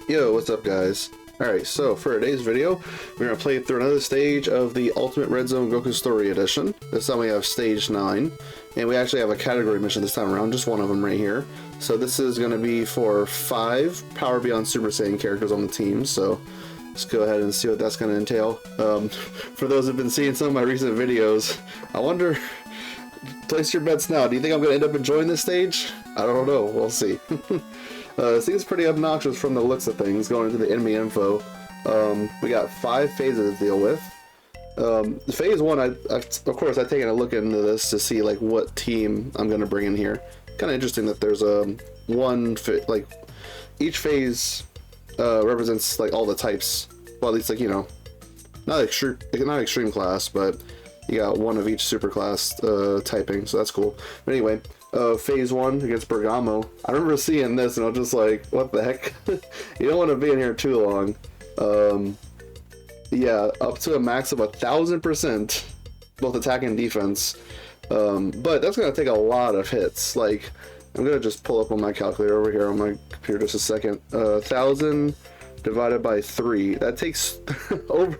Yo, what's up guys? Alright, so for today's video, we're going to play through another stage of the Ultimate Red Zone Goku Story Edition. This time we have stage 9, and we actually have a category mission this time around, just one of them right here. So this is going to be for 5 Power Beyond Super Saiyan characters on the team, so let's go ahead and see what that's going to entail. For those who've been seeing some of my recent videos, I wonder, place your bets now, do you think I'm going to end up enjoying this stage? I don't know, we'll see. Seems pretty obnoxious from the looks of things, going into the enemy info. We got 5 phases to deal with. Phase 1, of course, I've taken a look into this to see like what team I'm going to bring in here. Kind of interesting that there's like each phase represents like all the types. Well, at least like, you know, not extreme class, but you got one of each super class typing, so that's cool. But anyway. Phase 1 against Bergamo. I remember seeing this and I was just like, what the heck? You don't want to be in here too long. Yeah, up to a max of 1,000%, both attack and defense. But that's going to take a lot of hits. Like, I'm going to just pull up on my calculator over here on my computer just a second. 1,000 divided by 3. That takes over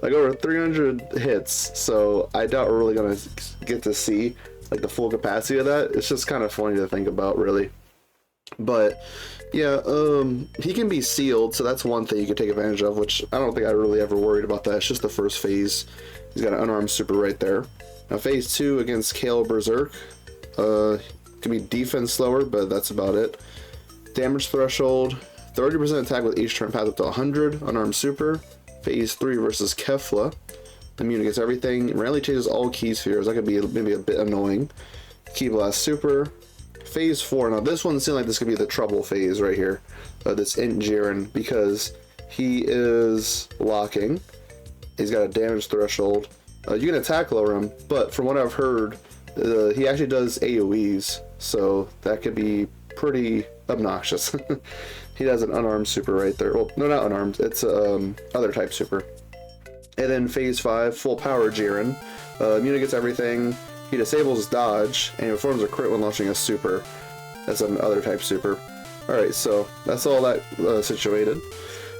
300 hits. So I doubt we're really going to get to see like the full capacity of that. It's just kind of funny to think about, really. But yeah, he can be sealed, so that's one thing you can take advantage of, which I don't think I really ever worried about that. It's just the first phase. He's got an unarmed super right there. Now phase 2 against Kale Berserk, can be defense slower, but that's about it. Damage threshold 30% attack with each turn path up to 100, unarmed super. Phase 3 versus Kefla, immune against everything, rarely changes all key spheres. That could be maybe a bit annoying. Key Blast Super. Phase 4. Now this one seems like this could be the trouble phase right here. This Int Jiren, because he is locking. He's got a damage threshold. You can attack lower him, but from what I've heard, he actually does AoEs, so that could be pretty obnoxious. He has an unarmed super right there. Well, no, not unarmed. It's other type super. And then phase 5, full power Jiren. Immune against everything. He disables dodge, and he performs a crit when launching a super. That's an other type super. Alright, so that's all that situated.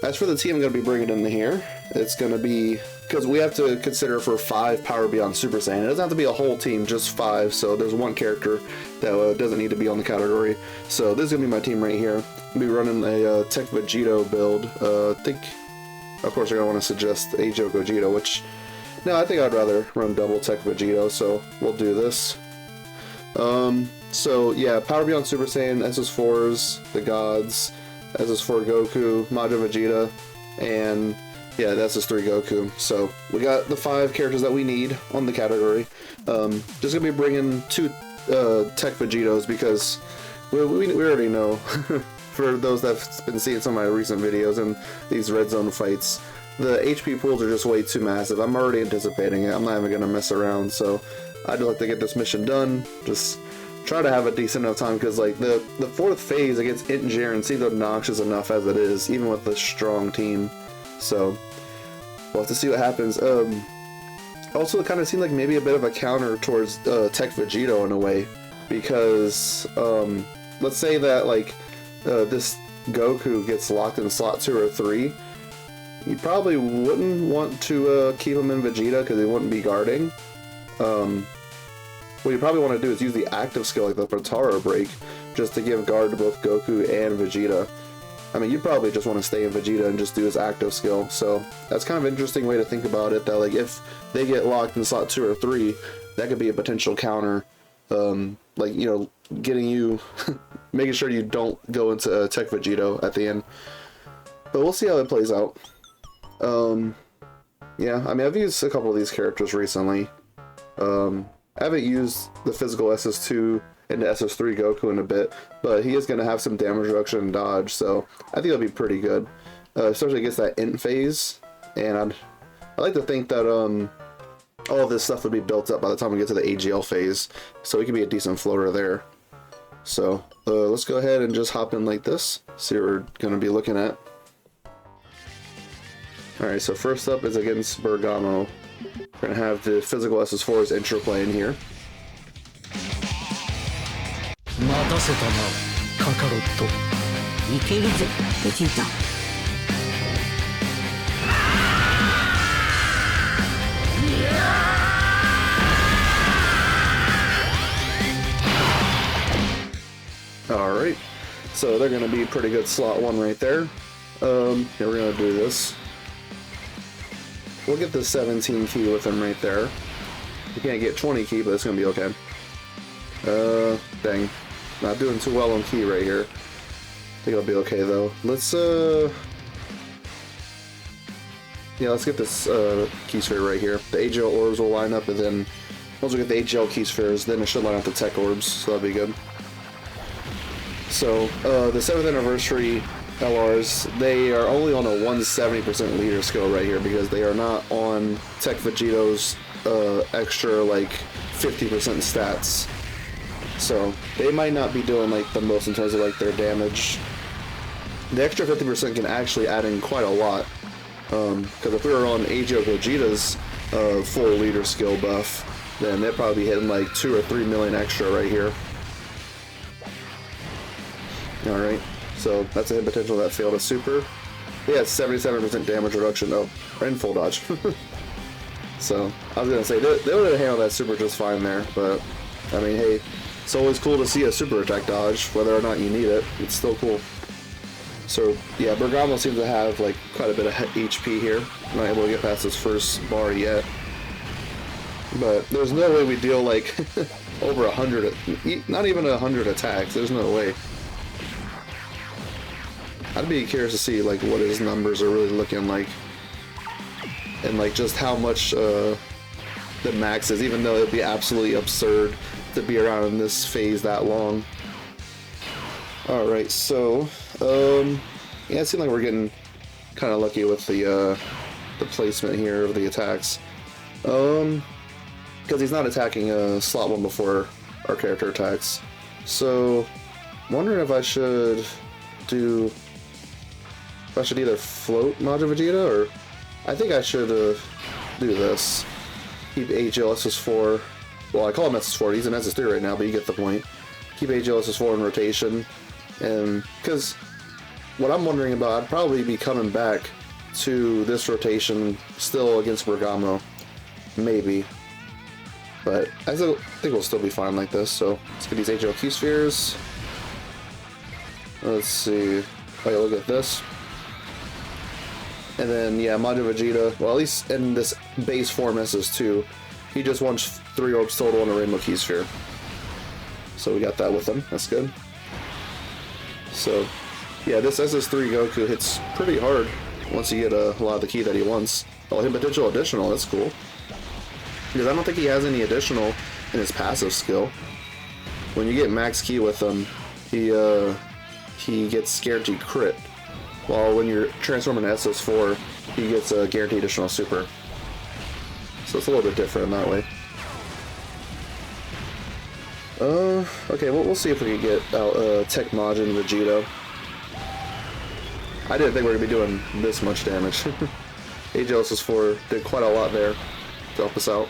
As for the team I'm going to be bringing in here, it's going to be, because we have to consider for 5 Power Beyond Super Saiyan. It doesn't have to be a whole team, just 5, so there's one character that doesn't need to be on the category. So this is going to be my team right here. I'll be running a Tech Vegito build. I think, of course, you're going to want to suggest a Gogeta, which, no, I think I'd rather run double Tech Vegito, so we'll do this. So, yeah, Power Beyond Super Saiyan, SS4s, the Gods, SS4 Goku, Majin Vegeta, and, yeah, the SS3 Goku. So, we got the 5 characters that we need on the category. Just going to be bringing 2 Tech Vegitos, because we already know... For those that have been seeing some of my recent videos and these red zone fights, the HP pools are just way too massive. I'm already anticipating it. I'm not even going to mess around, so I'd like to get this mission done. Just try to have a decent enough time, because like the 4th phase against Int Jiren seems obnoxious enough as it is, even with a strong team. So we'll have to see what happens. Also, it kind of seemed like maybe a bit of a counter towards Tech Vegito in a way, because let's say that like this Goku gets locked in slot 2 or 3, you probably wouldn't want to keep him in Vegeta because he wouldn't be guarding. What you probably want to do is use the active skill like the Protara break just to give guard to both Goku and Vegeta. I mean, you probably just want to stay in Vegeta and just do his active skill. So that's kind of an interesting way to think about it, that like if they get locked in slot 2 or 3, that could be a potential counter. Like, you know, getting you making sure you don't go into Tech Vegito at the end. But we'll see how it plays out. Yeah, I mean, I've used a couple of these characters recently. I haven't used the physical SS2 into SS3 Goku in a bit, but he is going to have some damage reduction and dodge, so I think it'll be pretty good. Especially against that Int phase, and I like to think that all of this stuff would be built up by the time we get to the AGL phase, so he can be a decent floater there. So let's go ahead and just hop in like this, see what we're going to be looking at. Alright, so first up is against Bergamo. We're going to have the physical SS4's intro play in here. 待たせたな、カカロット。いけるぜ、ベジータ。Alright, so they're going to be pretty good slot 1 right there. Here we're going to do this. We'll get the 17 key with him right there. We can't get 20 key, but it's going to be okay. Dang. Not doing too well on key right here. I think it'll be okay though. Let's, yeah, let's get this key sphere right here. The AGL orbs will line up, and then once we get the AGL key spheres, then it should line up the tech orbs, so that'll be good. So, the 7th anniversary LRs, they are only on a 170% leader skill right here because they are not on Tech Vegito's extra, like, 50% stats. So, they might not be doing, like, the most in terms of, like, their damage. The extra 50% can actually add in quite a lot. Because if we were on AGO Gogeta's full leader skill buff, then they'd probably be hitting like 2 or 3 million extra right here. Alright, so that's a hit potential that failed a super. Yeah, 77% damage reduction. Oh, and full dodge. So, I was gonna say, they would have handled that super just fine there, but, I mean, hey, it's always cool to see a super attack dodge, whether or not you need it, it's still cool. So, yeah, Bergamo seems to have, like, quite a bit of HP here. Not able to get past his first bar yet. But there's no way we deal, like, over 100, not even 100 attacks. There's no way. I'd be curious to see, like, what his numbers are really looking like. And, like, just how much the max is, even though it'd be absolutely absurd to be around in this phase that long. Alright, so, yeah, it seems like we're getting kind of lucky with the placement here of the attacks. Because he's not attacking slot 1 before our character attacks. So, wondering if I should do... If I should either float Majin Vegeta, or... I think I should do this. Keep AGL SS4... Well, I call him SS4, he's an SS3 right now, but you get the point. Keep AGL SS4 in rotation. And because what I'm wondering about, I'd probably be coming back to this rotation still against Bergamo, maybe, but I think we'll still be fine like this. So let's get these HL key spheres. Let's see. Oh yeah, look at this. And then yeah, Majin Vegeta. Well, at least in this base form SS2, he just wants 3 orbs total on a rainbow key sphere. So we got that with him. That's good. So, yeah, this SS3 Goku hits pretty hard once you get a lot of the key that he wants. Oh, hit potential additional, that's cool. Because I don't think he has any additional in his passive skill. When you get max key with him, he gets guaranteed crit. While when you're transforming to SS4, he gets a guaranteed additional super. So it's a little bit different in that way. Okay, well, we'll see if we can get out Tech Majin Vegeta. I didn't think we were going to be doing this much damage. AGLSS4 did quite a lot there to help us out.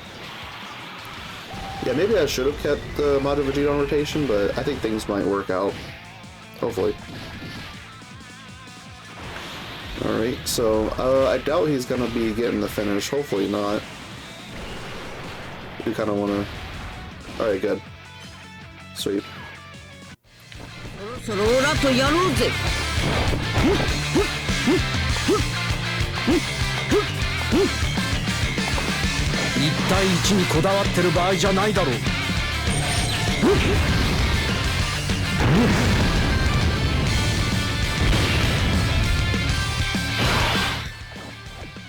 Yeah, maybe I should have kept Majin Vegeta on rotation, but I think things might work out. Hopefully. Alright, so I doubt he's going to be getting the finish. Hopefully not. We kind of want to... Alright, good. Sweet.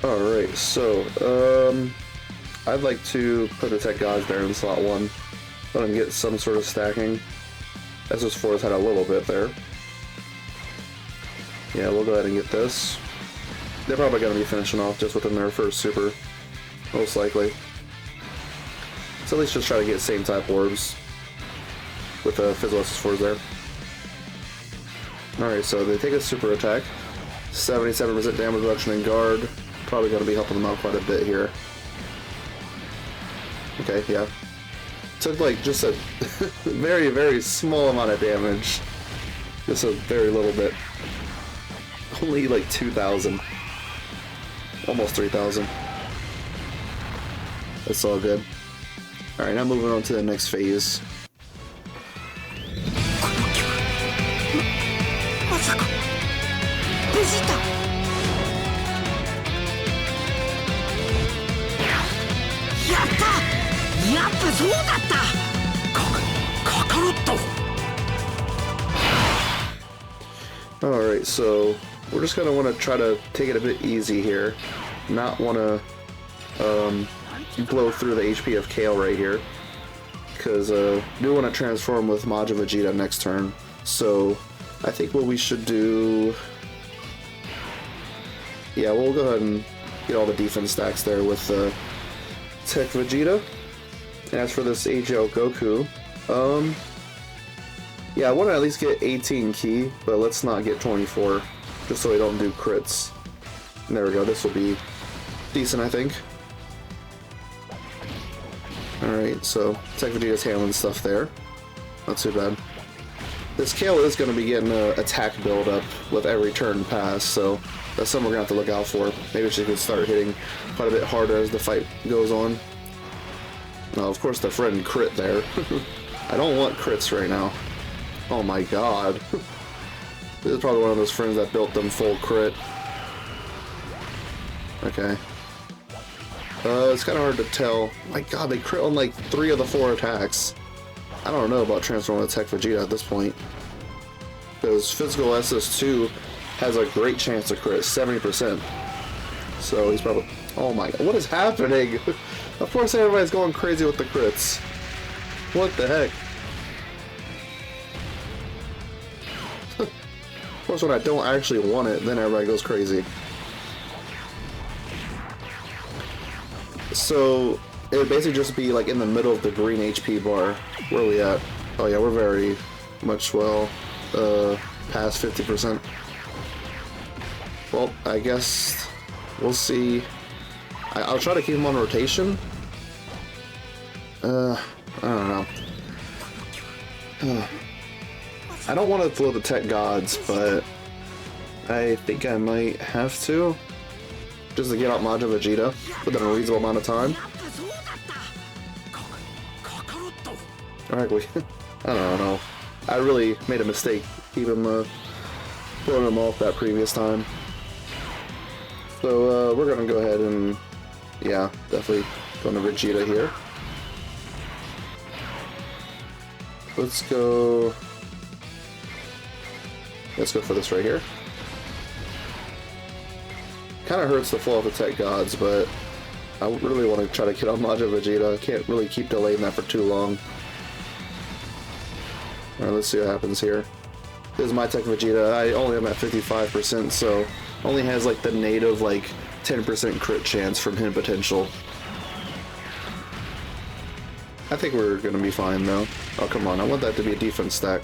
Alright, so, I'd like to put the Tech Gods there in slot 1. Let him get some sort of stacking. SS4's had a little bit there. Yeah, we'll go ahead and get this. They're probably going to be finishing off just within their first super, most likely. So at least just try to get same type orbs with Fizzle SS4s there. Alright, so they take a super attack. 77% damage reduction in guard. Probably going to be helping them out quite a bit here. Okay, yeah. Took like just a very, very small amount of damage. Just a very little bit. Only like 2,000. Almost 3,000. That's all good. Alright, now moving on to the next phase. Alright, so we're just gonna want to try to take it a bit easy here. Not want to blow through the HP of Kale right here. Because do want to transform with Majin Vegeta next turn. So I think what we should do... Yeah, we'll go ahead and get all the defense stacks there with Tech Vegeta. And as for this AGL Goku, yeah, I want to at least get 18 ki, but let's not get 24, just so we don't do crits. And there we go, this will be decent, I think. Alright, so Tech Vegeta's handling stuff there. Not too bad. This Kale is going to be getting an attack build up with every turn pass, so that's something we're going to have to look out for. Maybe she could start hitting quite a bit harder as the fight goes on. Oh, of course the friend crit there. I don't want crits right now. Oh my god. This is probably one of those friends that built them full crit. Okay. It's kind of hard to tell. My god, they crit on like 3 of the 4 attacks. I don't know about transforming Tech Vegeta at this point. Because Physical SS2 has a great chance to crit, 70%. So he's probably... Oh my god, what is happening? Of course everybody's going crazy with the crits. What the heck? Of course when I don't actually want it, then everybody goes crazy. So it would basically just be like in the middle of the green HP bar. Where are we at? Oh yeah, we're very much well past 50%. Well, I guess we'll see. I'll try to keep him on rotation. I don't know. I don't want to throw the Tech Gods, but I think I might have to. Just to get out Majin Vegeta within a reasonable amount of time. Alright, I don't know. I really made a mistake even throwing him off that previous time. So we're gonna go ahead and, yeah, definitely going to Vegeta here. Let's go for this right here. Kind of hurts to fall off the Tech Gods, but I really want to try to get on Majin Vegeta. I can't really keep delaying that for too long. Alright, let's see what happens here. This is my Tech Vegeta. I only am at 55%, so only has like the native like 10% crit chance from hit potential. I think we're gonna be fine though. Oh come on, I want that to be a defense stack.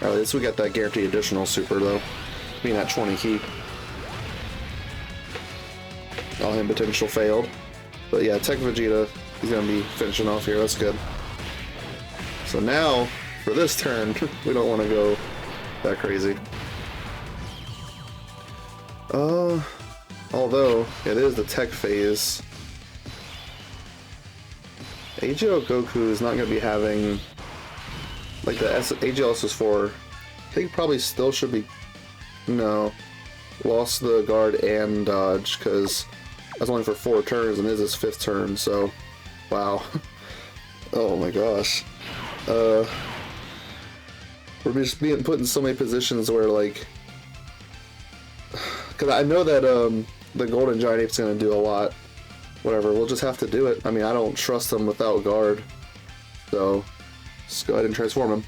Alright, at least we got that guaranteed additional super though, being at 20 ki. All hit potential failed. But yeah, Tech Vegeta, he's gonna be finishing off here, that's good. So now, for this turn, we don't want to go that crazy. Although, it is the tech phase. AGL Goku is not going to be having, like the AGL SS4, I think probably still should be, no, lost the guard and dodge, because that's only for 4 turns and this is his 5th turn, so, wow. Oh my gosh. We're just being put in so many positions where, like, because I know that the Golden Giant Ape's gonna do a lot. Whatever, we'll just have to do it. I mean, I don't trust him without guard, so just go ahead and transform him.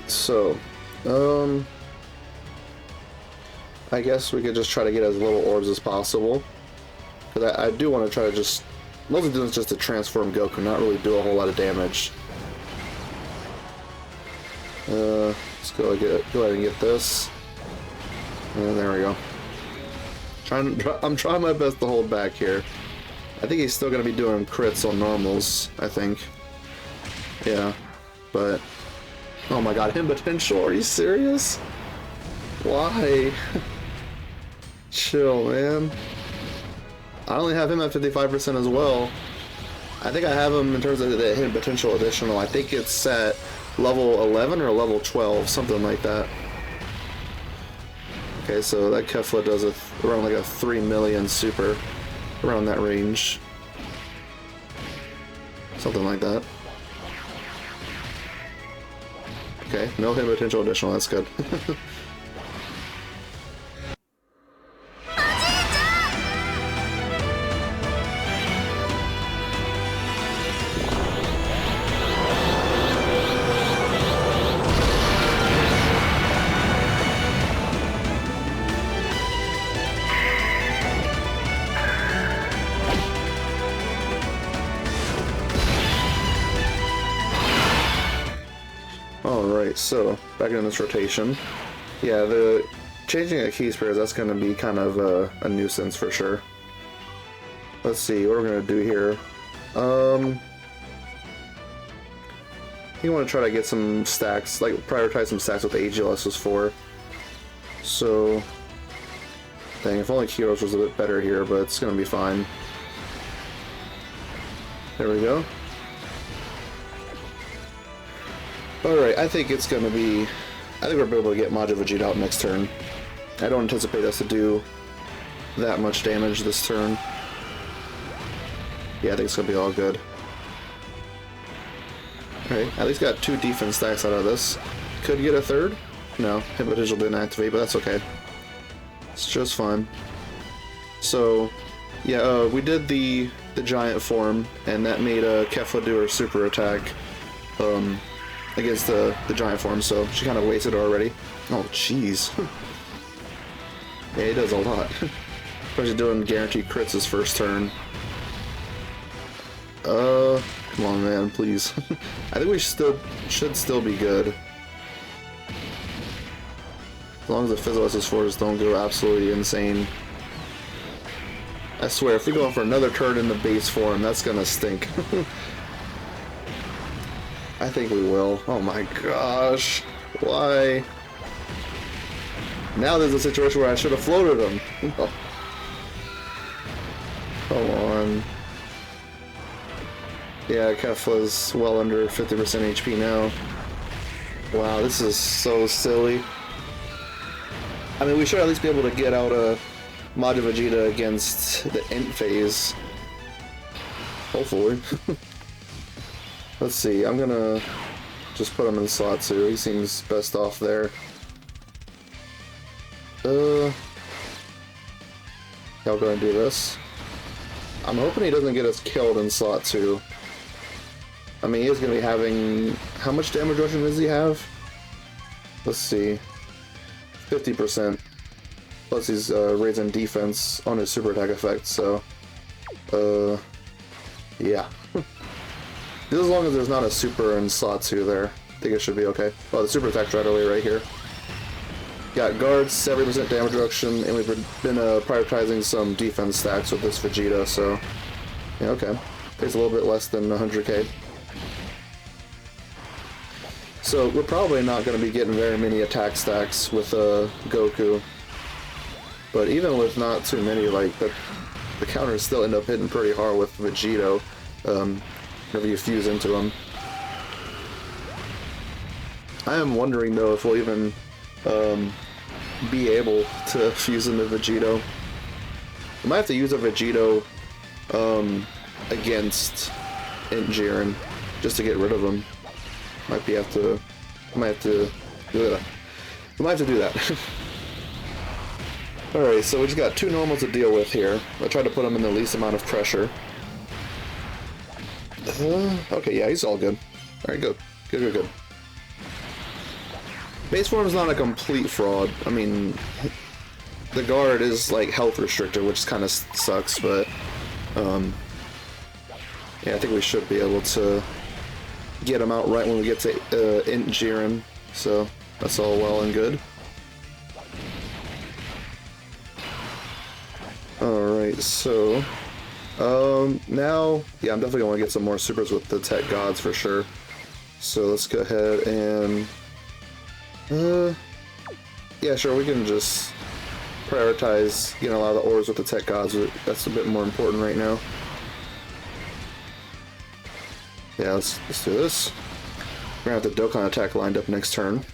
So, I guess we could just try to get as little orbs as possible. Because I do want to try to just, mostly doing just to transform Goku, not really do a whole lot of damage. Let's go ahead and get this. And there we go. I'm trying my best to hold back here. I think he's still going to be doing crits on normals, I think. Yeah, but oh my god, him potential, are you serious? Why? Chill, man. I only have him at 55% as well. I think I have him in terms of the hidden potential additional. I think it's at level 11 or level 12, something like that. Okay, so that Kefla does around like a 3 million super, around that range. Something like that. Okay, no hidden potential additional, that's good. Alright, so back in this rotation. Yeah, the changing of keys pairs, that's going to be kind of a nuisance for sure. Let's see, what we're going to do here. I think I want to try to get some stacks, like prioritize some stacks with the AGLSs for. So, dang, if only Kyros was a bit better here, but it's going to be fine. There we go. Alright, I think it's going to be... I think we'll be able to get Majin Vegeta out next turn. I don't anticipate us to do that much damage this turn. Yeah, I think it's going to be all good. Alright, at least got 2 defense stacks out of this. Could get a third? No, hit potential didn't activate, but that's okay. It's just fine. So, yeah, we did the giant form, and that made Kefla do her super attack. Against the giant form, so she kind of wasted it already. Oh, jeez. Yeah, he does a lot. Especially doing guaranteed crits his first turn. Come on, man, please. I think we should still be good. As long as the Physical SS4s don't go absolutely insane. I swear, if we go in for another turn in the base form, that's gonna stink. I think we will. Oh my gosh. Why? Now there's a situation where I should have floated him. Oh. Come on. Yeah, Kefla's well under 50% HP now. Wow, this is so silly. I mean, we should at least be able to get out a Majin Vegeta against the Int phase. Hopefully. Let's see, I'm gonna just put him in slot 2. He seems best off there. Yeah, I'll go and do this. I'm hoping he doesn't get us killed in slot 2. I mean, he is gonna be having... How much damage reduction does he have? Let's see. 50%. Plus he's raising defense on his super attack effect, so... yeah. Just as long as there's not a super in slot 2 there, I think it should be okay. Oh, the super attack's right away right here. Got guards, 70% damage reduction, and we've been prioritizing some defense stacks with this Vegeta, so... Yeah, okay. Takes a little bit less than 100k. So, we're probably not going to be getting very many attack stacks with Goku. But even with not too many, like, the counters still end up hitting pretty hard with Vegito. Whenever you fuse into him. I am wondering though if we'll even be able to fuse into Vegito. I might have to use a Vegito against Int Jiren just to get rid of him. I might have to do that. Alright, so we just got 2 normals to deal with here. I tried to put him in the least amount of pressure. Okay, yeah, he's all good. Alright, good. Good. Base form is not a complete fraud. I mean, the guard is like health restricted, which kind of sucks, but yeah, I think we should be able to get him out right when we get to Int Jiren, so that's all well and good. Alright, so now, yeah, I'm definitely going to get some more supers with the Tech Gods for sure. So let's go ahead and... yeah, sure, we can just prioritize getting a lot of the ores with the tech gods. That's a bit more important right now. Yeah, let's do this. We're gonna have the Dokkan attack lined up next turn.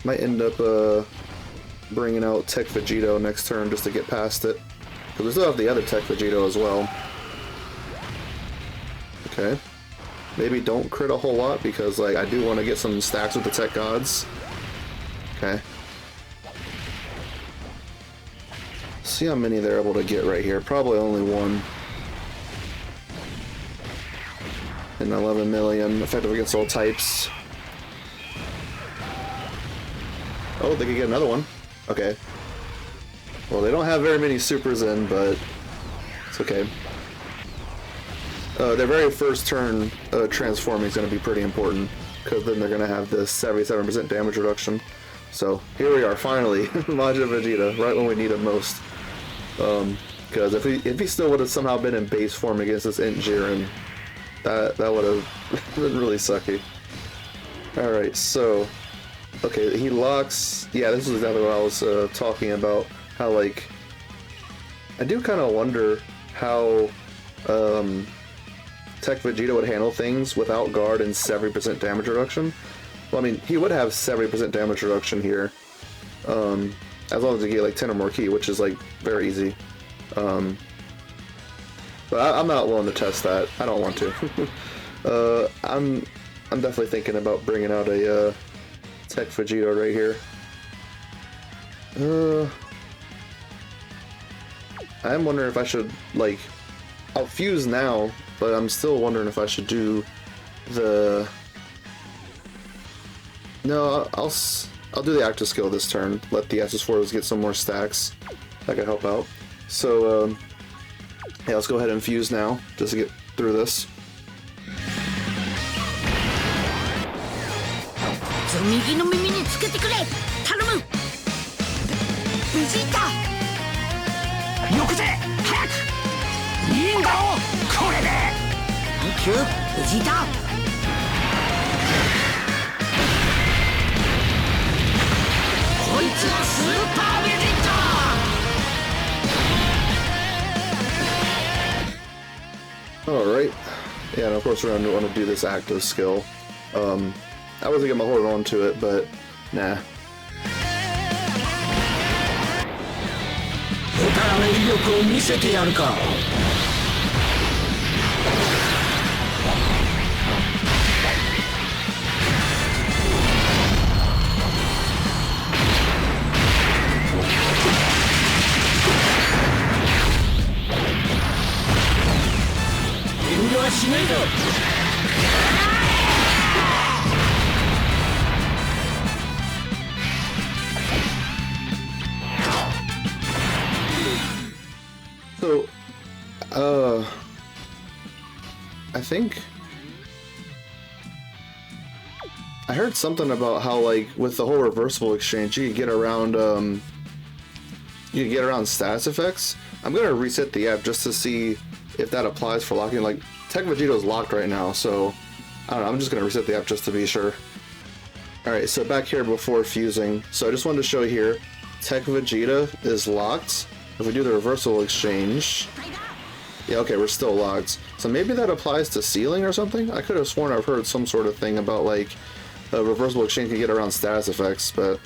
Might end up bringing out Tech Vegito next turn just to get past it. Because we still have the other Tech Vegito as well. Okay. Maybe don't crit a whole lot because like I do want to get some stacks with the tech gods. Okay. See how many they're able to get right here. Probably only one. And 11 million effective against all types. Oh, they could get another one. Okay. Well, they don't have very many supers in, but it's okay. Their very first turn transforming is going to be pretty important, because then they're going to have this 77% damage reduction. So here we are, finally, Majin Vegeta, right when we need him most. Because if he still would have somehow been in base form against this Int Jiren, that would have been really sucky. Alright, so, okay, he locks, yeah, this is exactly what I was talking about, how, like, I do kind of wonder how Tech Vegeta would handle things without guard and 70% damage reduction. Well, I mean, he would have 70% damage reduction here, as long as he get like 10 or more ki, which is like very easy. But I'm not willing to test that. I don't want to. I'm definitely thinking about bringing out a Tech Vegeta right here. I'm wondering if I should like, I'll fuse now, but I'm still wondering if I should do the. No, I'll do the active skill this turn. Let the SS4s get some more stacks. That could help out. So, yeah, let's go ahead and fuse now, just to get through this. Alright, yeah, and of course we're going to want to do this active skill. I wasn't going to hold on to it, but nah. So, I think I heard something about how, like, with the whole reversible exchange, you can get around status effects. I'm gonna reset the app just to see if that applies for locking. Like, Tech Vegito's locked right now, so I don't know. I'm just gonna reset the app just to be sure. All right, so back here before fusing. So I just wanted to show you here, Tech Vegeta is locked. If we do the reversal exchange, yeah, okay, we're still locked. So maybe that applies to sealing or something? I could have sworn I've heard some sort of thing about like a reversible exchange can get around status effects, but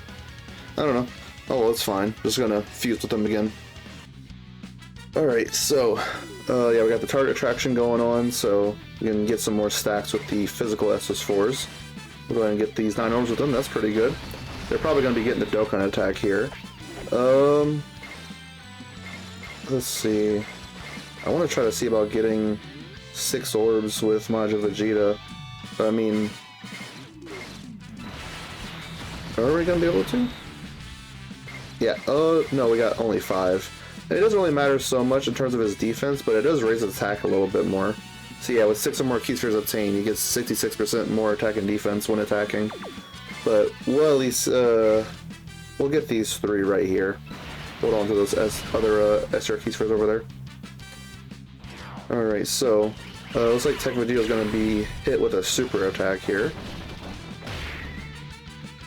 I don't know. Oh, well, it's fine. Just gonna fuse with them again. Alright, so, yeah, we got the target attraction going on, so we can get some more stacks with the physical SS4s. We'll go ahead and get these 9 orbs with them, that's pretty good. They're probably going to be getting the Dokkan attack here. Let's see. I want to try to see about getting 6 orbs with Majin Vegeta. But I mean, are we going to be able to? Yeah, no, we got only 5. It doesn't really matter so much in terms of his defense, but it does raise his attack a little bit more. So yeah, with 6 or more Ki Spheres obtained, he gets 66% more attack and defense when attacking. But we'll at least, we'll get these 3 right here. Hold on to those other SR Ki Spheres over there. Alright, so Looks like Tech Vegeta is going to be hit with a super attack here.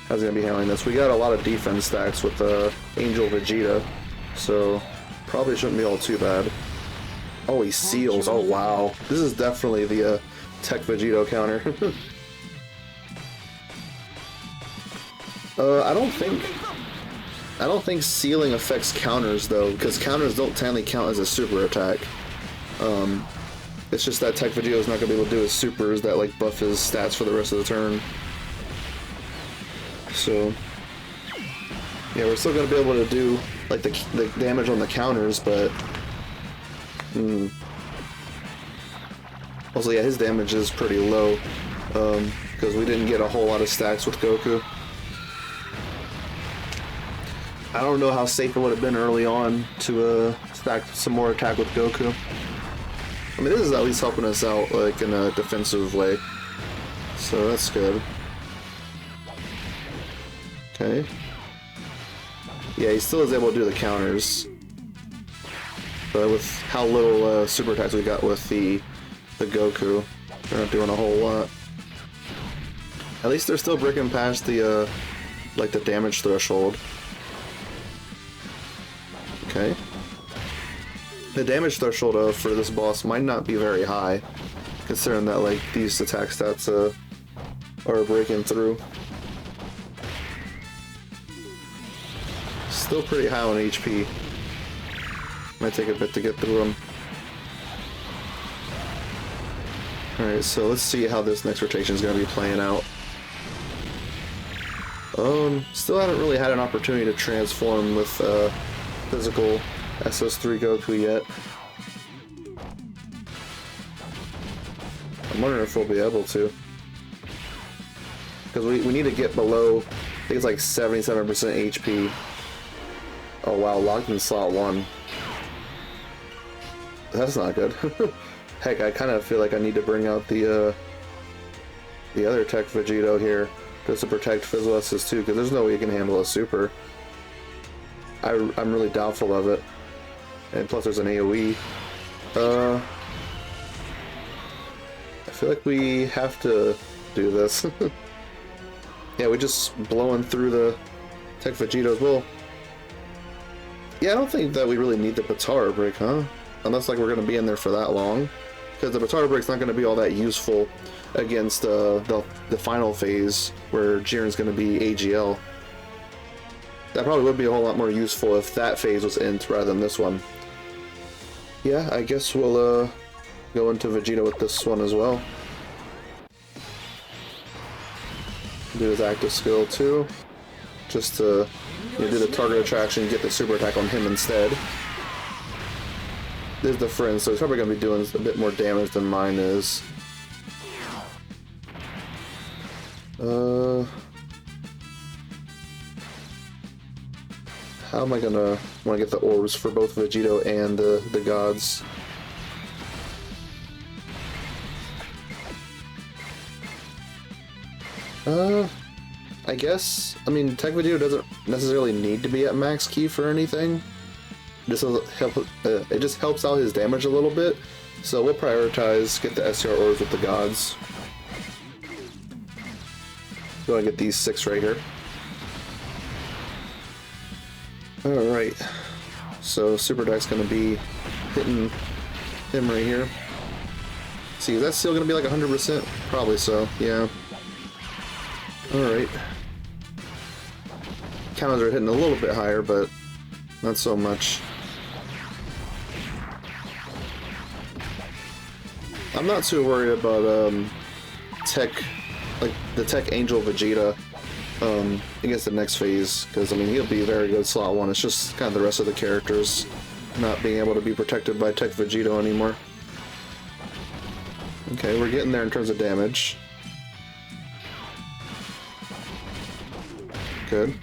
How's he going to be handling this? We got a lot of defense stacks with Angel Vegeta, so probably shouldn't be all too bad. Oh, he seals. Oh, wow. This is definitely the Tech Vegito counter. I don't think sealing affects counters though, because counters don't technically count as a super attack. It's just that Tech Vegito is not going to be able to do his supers that like buff his stats for the rest of the turn. So yeah, we're still going to be able to do like the damage on the counters, but also yeah, his damage is pretty low because we didn't get a whole lot of stacks with Goku. I don't know how safe it would have been early on to stack some more attack with Goku. I mean, this is at least helping us out like in a defensive way, so that's good. Okay. Yeah, he still is able to do the counters, but with how little super attacks we got with the Goku, they're not doing a whole lot. At least they're still breaking past the like the damage threshold. Okay. The damage threshold for this boss might not be very high, considering that like these attack stats are breaking through. Still pretty high on HP. Might take a bit to get through them. Alright, so let's see how this next rotation is going to be playing out. Still haven't really had an opportunity to transform with physical SS3 Goku yet. I'm wondering if we'll be able to. Because we need to get below, I think it's like 77% HP. Oh wow, locked in slot 1. That's not good. Heck, I kind of feel like I need to bring out the other Tech Vegito here just to protect Fizzle SS2, because there's no way you can handle a super. I'm really doubtful of it. And plus there's an AoE. I feel like we have to do this. Yeah, we just blowing through the Tech Vegitos. Well, yeah, I don't think that we really need the Batara break, huh? Unless like we're going to be in there for that long. Because the Batara break's not going to be all that useful against the final phase where Jiren's going to be AGL. That probably would be a whole lot more useful if that phase was Int rather than this one. Yeah, I guess we'll go into Vegeta with this one as well. Do his active skill too, just to do the target attraction and get the super attack on him instead. This is the friend, so he's probably going to be doing a bit more damage than mine is. How am I gonna want to get the orbs for both Vegito and the gods? I guess. I mean, Tech Vegito doesn't necessarily need to be at max key for anything. It just helps out his damage a little bit. So we'll prioritize get the SR orbs with the gods. Go and get these 6 right here. Alright, so Super Deck's gonna be hitting him right here. See, is that still gonna be like 100%? Probably so, yeah. Alright. Counters are hitting a little bit higher, but not so much. I'm not too worried about Tech, like the Tech Angel Vegeta against the next phase, because I mean he'll be very good slot 1. It's just kind of the rest of the characters not being able to be protected by Tech Vegito anymore. Okay, we're getting there in terms of damage. Good.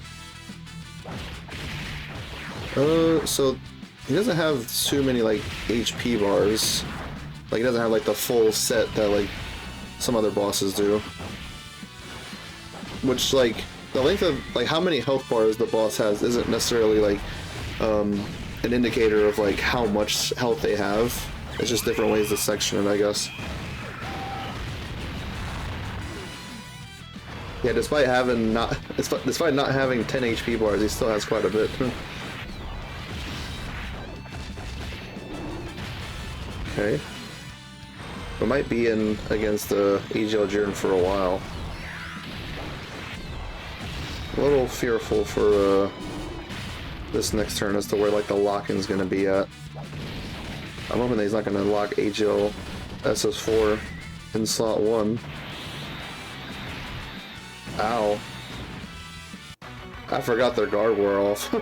So he doesn't have too many like HP bars. Like he doesn't have like the full set that like some other bosses do. Which like the length of like how many health bars the boss has isn't necessarily like an indicator of like how much health they have. It's just different ways to section it, I guess. Yeah, despite not having 10 HP bars, he still has quite a bit. Okay. We might be in against AGL Jiren for a while. A little fearful for this next turn as to where like the lock-in's gonna be at. I'm hoping that he's not gonna lock AGL SS4 in slot 1. Ow. I forgot their guard wore off.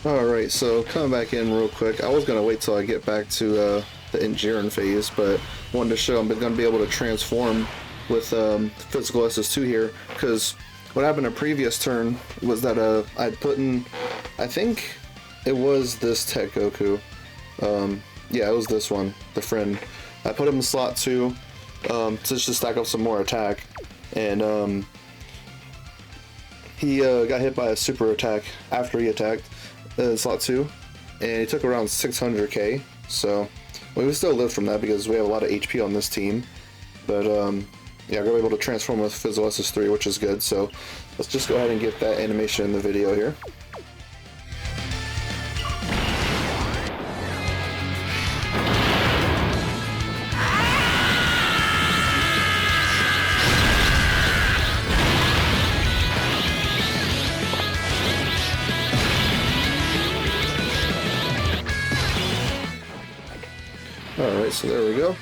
Alright, so coming back in real quick. I was gonna wait till I get back to the Jiren phase, but wanted to show I'm gonna be able to transform with physical SS2 here, because what happened a previous turn was that I'd put in, I think it was this Tech Goku. Yeah, it was this one, the friend. I put him in slot 2 just to stack up some more attack, and he got hit by a super attack after he attacked slot 2, and he took around 600k, so we still live from that because we have a lot of HP on this team, but yeah, we're able to transform with Physical SS3, which is good, so let's just go ahead and get that animation in the video here. Alright, so there we go.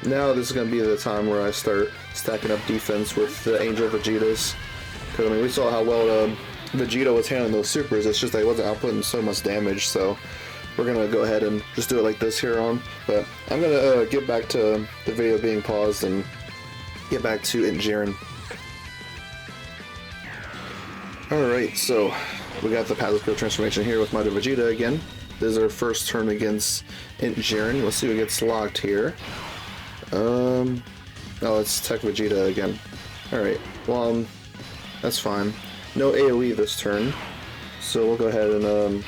Now this is going to be the time where I start stacking up defense with the Angel Vegetas. Because, I mean, we saw how well Vegeta was handling those supers, it's just that he wasn't outputting so much damage, so we're going to go ahead and just do it like this here on. But I'm going to get back to the video being paused and get back to Jiren. Alright, so we got the passive skill transformation here with Mother Vegeta again. This is our first turn against Jiren. Let's see who gets locked here. Oh, it's Tech Vegeta again. Alright, well, that's fine. No AoE this turn, so we'll go ahead and,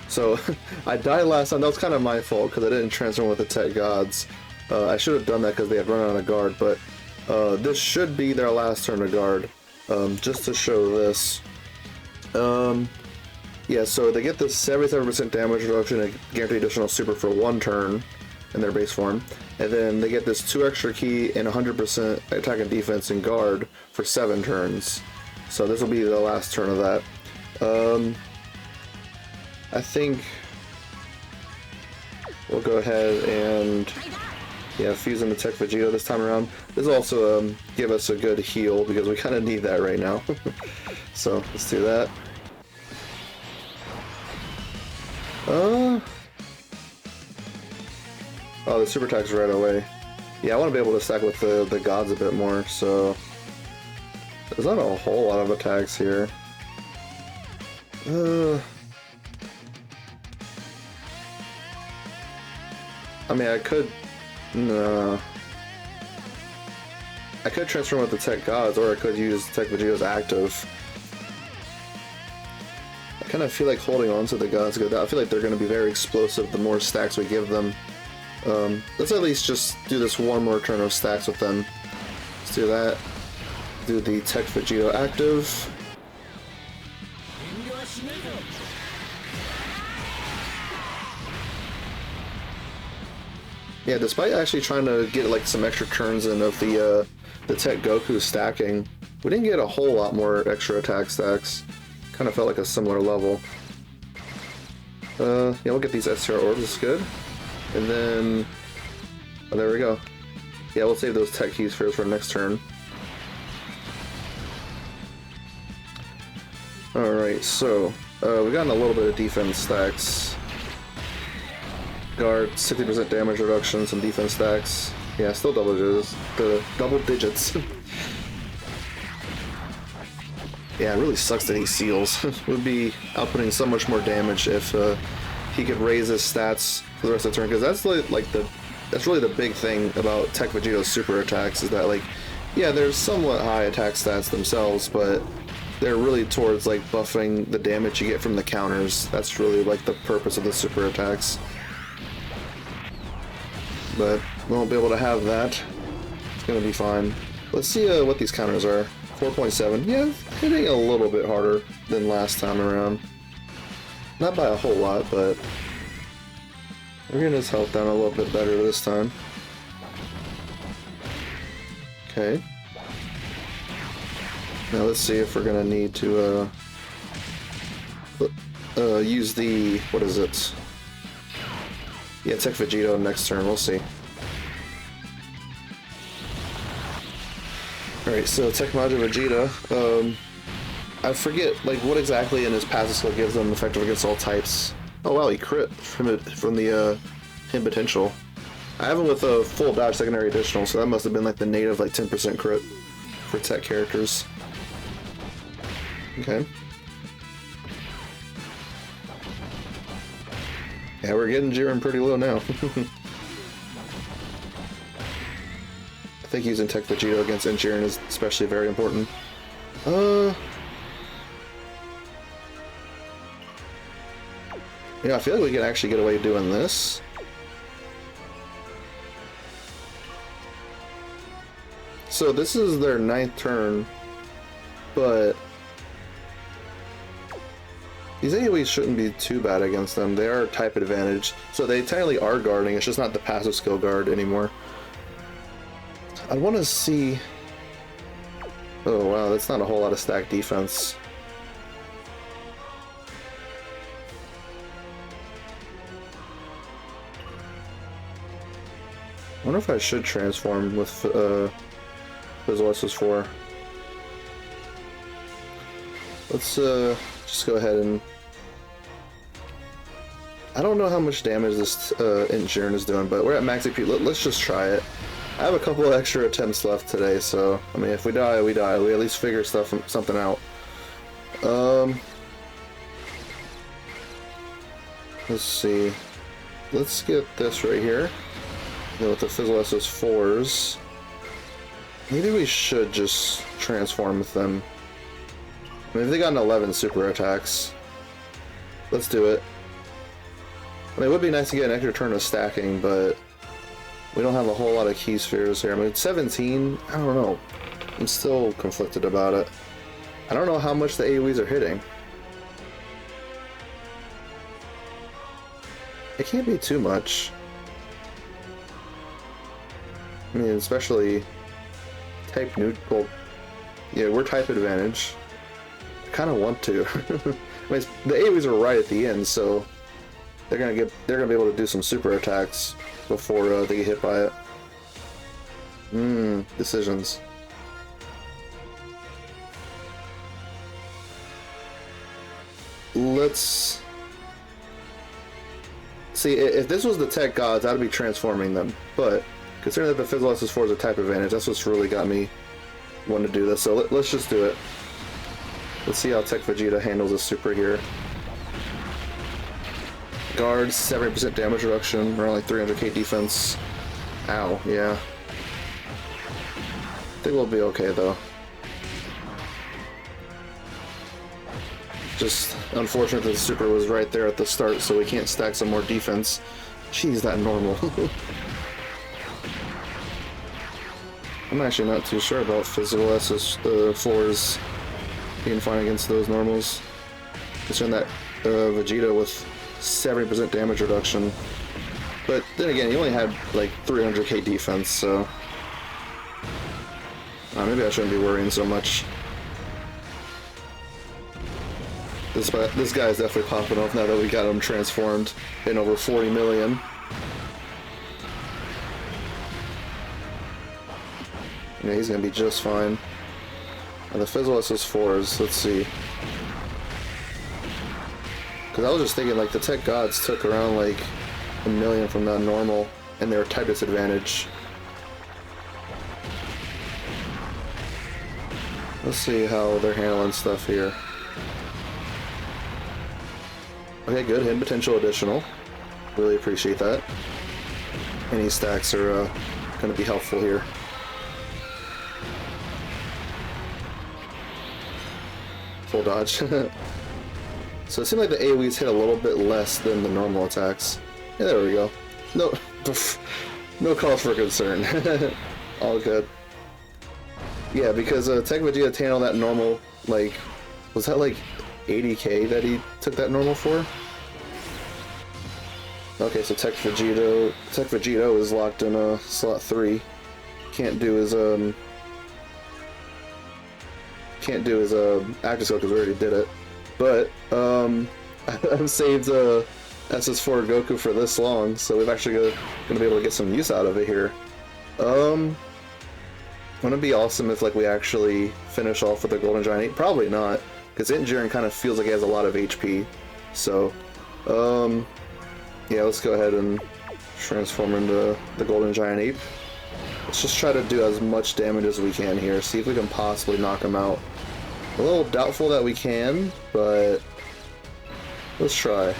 so, I died last time. That was kind of my fault, because I didn't transform with the Tech Gods. I should have done that because they had run out of guard, but this should be their last turn of guard, just to show this. Yeah, so they get this 77% damage reduction and guaranteed additional super for 1 turn in their base form, and then they get this 2 extra key and 100% attack and defense and guard for 7 turns. So this will be the last turn of that. I think we'll go ahead and fuse into Tech Vegeta this time around. This will also give us a good heal because we kind of need that right now. So let's do that. Oh, the super attack's right away. Yeah, I want to be able to stack with the gods a bit more, so there's not a whole lot of attacks here. I mean, I could transform with the Tech Gods, or I could use Tech Vegeta's active. I kind of feel like holding on to the gods good. I feel like they're going to be very explosive the more stacks we give them. Let's at least just do this one more turn of stacks with them. Let's do that. Do the Tech Vegeta active. Yeah, despite actually trying to get like some extra turns in of the Tech Goku stacking, we didn't get a whole lot more extra attack stacks. Kind of felt like a similar level. Yeah, we'll get these STR orbs, it's good. And then, oh, there we go. Yeah, we'll save those tech keys first for next turn. Alright, so, we've gotten a little bit of defense stacks. Guard, 60% damage reduction, some defense stacks. Yeah, still double digits. Yeah, it really sucks that he seals. Would be outputting so much more damage if he could raise his stats for the rest of the turn, because that's that's really the big thing about Tech Vegeta's super attacks, is that, like, yeah, they're somewhat high attack stats themselves, but they're really towards like buffing the damage you get from the counters. That's really like the purpose of the super attacks. but we won't be able to have that. It's gonna be fine. Let's see what these counters are. 4.7. Yeah, hitting a little bit harder than last time around. Not by a whole lot, but we're getting his health down a little bit better this time. Okay. Now let's see if we're gonna need to use the, what is it? Yeah, Tech Vegito next turn, we'll see. Alright, so Tech Majin Vegeta, I forget, like, what exactly in his passive skill gives them effective against all types. Oh wow, he crit from the hit potential. I have him with a full dodge secondary additional, so that must have been like the native, like, 10% crit for tech characters. Okay. Yeah, we're getting Jiren pretty low now. I think using Tech Vegito against Jiren is especially very important. Yeah, I feel like we can actually get away doing this. So this is their 9th turn, but these AoEs shouldn't be too bad against them. They are type advantage, so they technically are guarding, it's just not the passive skill guard anymore. I want to see... Oh wow, that's not a whole lot of stack defense. I wonder if I should transform with PBSS 4. Let's just go ahead and... I don't know how much damage this Jiren is doing, but we're at max AP. Let's just try it. I have a couple of extra attempts left today, so I mean, if we die, we die. We at least figure something out. Let's see. Let's get this right here. Then with the PBSS 4s, maybe we should just transform with them. I mean, if they got an 11 super attacks, let's do it. I mean, it would be nice to get an extra turn of stacking, but we don't have a whole lot of key spheres here. I mean, 17, I don't know. I'm still conflicted about it. I don't know how much the AoEs are hitting. It can't be too much. I mean, especially type neutral. Yeah, we're type advantage. I kind of want to. I mean, the AoEs are right at the end, so they're gonna be able to do some super attacks before they get hit by it. Decisions. Let's see, if this was the tech gods, I'd be transforming them, but considering that the PBSS 4 is a type advantage, that's what's really got me wanting to do this, so let's just do it. Let's see how Tech Vegeta handles this super here. Guards, 70% damage reduction, around like 300k defense. Ow, yeah. I think we'll be okay though. Just unfortunate that the super was right there at the start, so we can't stack some more defense. Jeez, that normal. I'm actually not too sure about PBSS 4s being fine against those normals. Considering that Vegeta with 70% damage reduction. But then again, he only had like 300k defense, so maybe I shouldn't be worrying so much. This guy is definitely popping off now that we got him transformed in over 40 million. Yeah, he's gonna be just fine. And the PBSS 4s, let's see. Because I was just thinking, like, the tech gods took around like 1 million from that normal, and they were type disadvantage. Let's see how they're handling stuff here. Okay, good. Hit potential additional. Really appreciate that. Any stacks are going to be helpful here. Full dodge. So it seemed like the AoEs hit a little bit less than the normal attacks. Yeah, there we go. No, No cause for concern. All good. Yeah, because Tech Vegeta Tan on that normal, like, was that like 80k that he took that normal for? Okay, so Tech Vegito is locked in slot 3. Can't do his active skill because we already did it. But I've saved SS4 Goku for this long, so we've actually gonna be able to get some use out of it here. Wouldn't it be awesome if like we actually finish off with a Golden Giant 8? Probably not, because Jiren kind of feels like he has a lot of HP. So, yeah, let's go ahead and transform into the Golden Giant Ape. Let's just try to do as much damage as we can here. See if we can possibly knock him out. A little doubtful that we can, but let's try.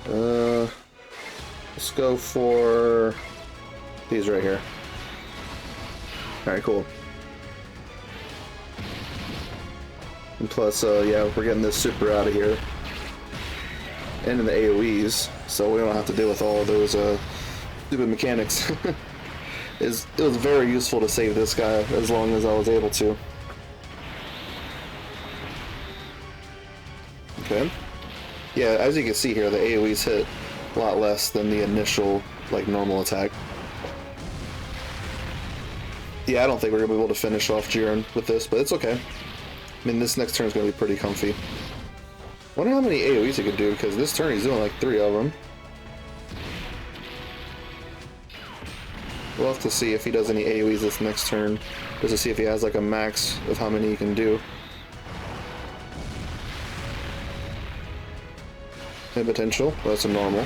Let's go for these right here. Alright, cool. And plus, yeah, we're getting this super out of here. And in the AoEs, so we don't have to deal with all of those stupid mechanics. It was very useful to save this guy as long as I was able to. Okay. Yeah, as you can see here, the AoEs hit a lot less than the initial, like, normal attack. Yeah, I don't think we're going to be able to finish off Jiren with this, but it's okay. I mean, this next turn is going to be pretty comfy. Wonder how many AoEs he could do, because this turn he's doing like 3 of them. We'll have to see if he does any AoEs this next turn, just to see if he has like a max of how many he can do. And potential, well, that's a normal.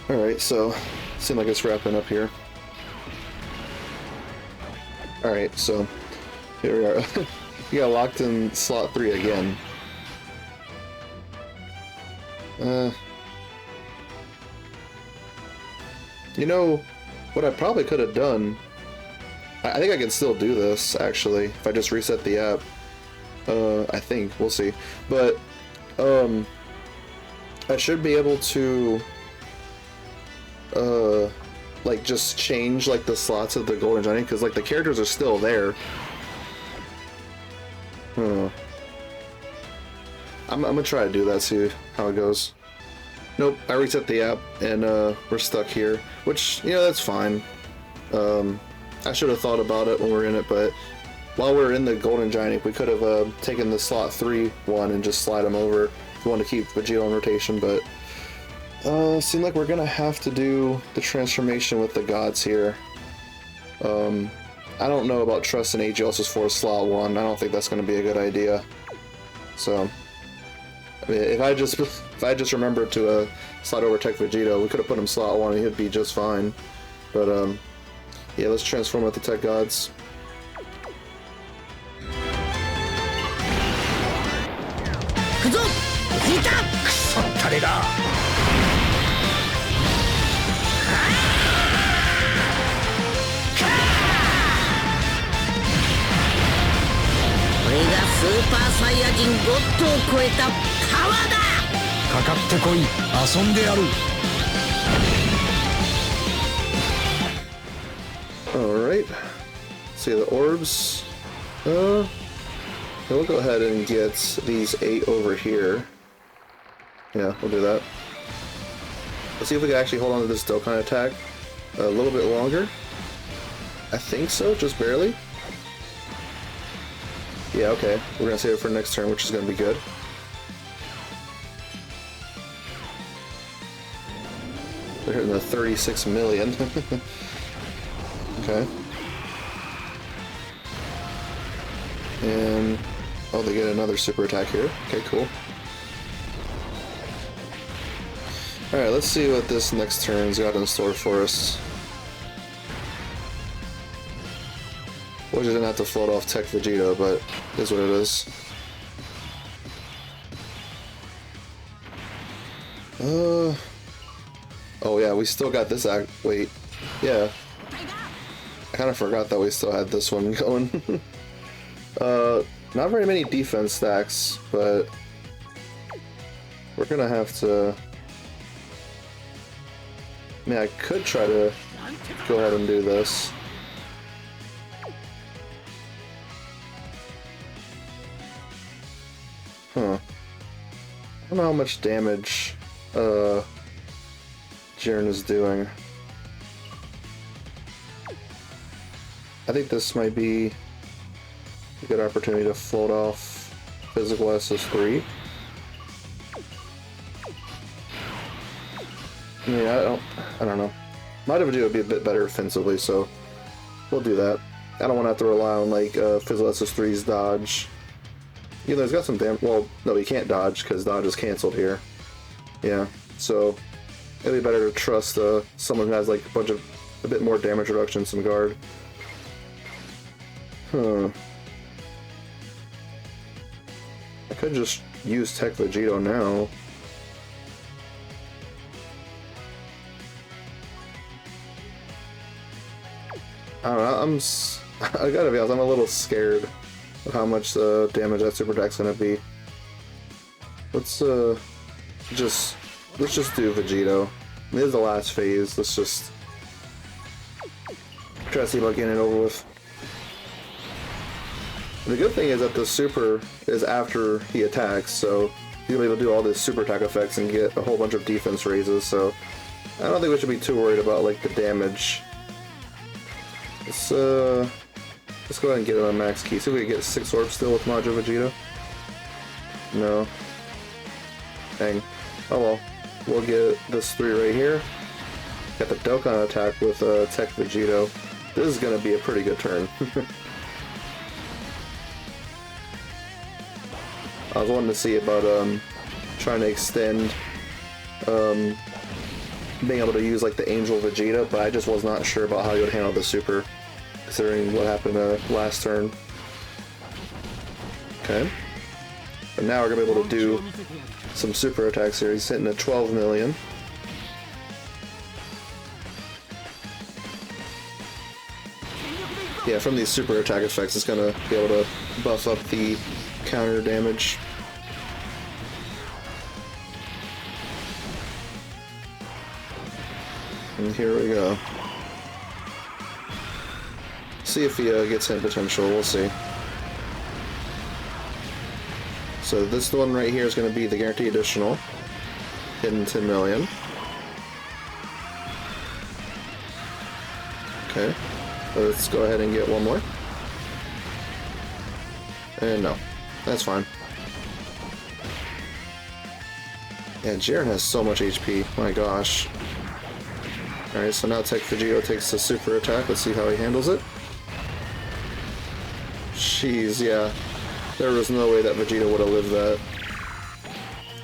Alright, so, seems like it's wrapping up here. Alright, so, here we are. We got locked in slot 3 again. You know, what I probably could have done, I think I can still do this, actually, if I just reset the app. I think, we'll see. But, I should be able to, like, just change, like, the slots of the Golden Giant, because, like, the characters are still there. I'm gonna try to do that, see how it goes. Nope, I reset the app, and we're stuck here, which, you know, that's fine. I should have thought about it when we were in it, but while we were in the Golden Giant, we could have taken the slot 3 one and just slide him over if we want to keep Vegeta on rotation, but seems like we're gonna have to do the transformation with the gods here. I don't know about trusting AGL's for slot 1. I don't think that's gonna be a good idea. So, I mean, if I just remembered to slide over Tech Vegeta, we could have put him slot 1 and he'd be just fine. But yeah, let's transform with the Tech Gods. Alright, see the orbs. We'll go ahead and get these 8 over here. Yeah, we'll do that. Let's see if we can actually hold on to this Dokkan attack a little bit longer. I think so, just barely. Yeah, okay. We're gonna save it for next turn, which is gonna be good. They're hitting the 36 million. Okay. And oh, they get another super attack here. Okay, cool. Alright, let's see what this next turn's got in store for us. Wish I didn't have to float off Tech Vegeta, but it is what it is. Oh yeah, we still got this act. Wait. Yeah. I kind of forgot that we still had this one going. Not very many defense stacks, but we're gonna have to... I mean, I could try to go ahead and do this. Huh. I don't know how much damage Jiren is doing. I think this might be a good opportunity to float off physical SS3. Yeah, I don't know. Might have to do a bit better offensively, so we'll do that. I don't want to have to rely on like physical SS3's dodge. Even though he's got some damage. Well, no, he can't dodge because dodge is canceled here. Yeah, so it'd be better to trust someone who has like a bit more damage reduction, some guard. Huh. I could just use Tech Vegito now. I don't know, I gotta be honest, I'm a little scared of how much damage that super attack's gonna be. Let's just do Vegito. This is the last phase. Let's just try to see about getting it over with. The good thing is that the super is after he attacks, so he'll be able to do all these super attack effects and get a whole bunch of defense raises, so I don't think we should be too worried about like the damage. Let's go ahead and get it on max key. See if we can get 6 orbs still with Majin Vegeta. No. Dang. Oh well. We'll get this 3 right here. Got the Dokkan attack with Tech Vegito. This is gonna be a pretty good turn. I was wanting to see about trying to extend being able to use like the Angel Vegeta, but I just was not sure about how he would handle the super, considering what happened last turn. Okay. But now we're gonna be able to do some super attacks here. He's hitting at 12 million. Yeah, from these super attack effects, it's gonna be able to buff up the counter damage. And here we go. See if he gets hit potential, we'll see. So this one right here is going to be the guaranteed additional. Hitting 10 million. Okay. Let's go ahead and get one more. And no. That's fine. Yeah, Jiren has so much HP. My gosh. Alright, so now Tech Vegito takes the super attack. Let's see how he handles it. Jeez, yeah. There was no way that Vegeta would have lived that.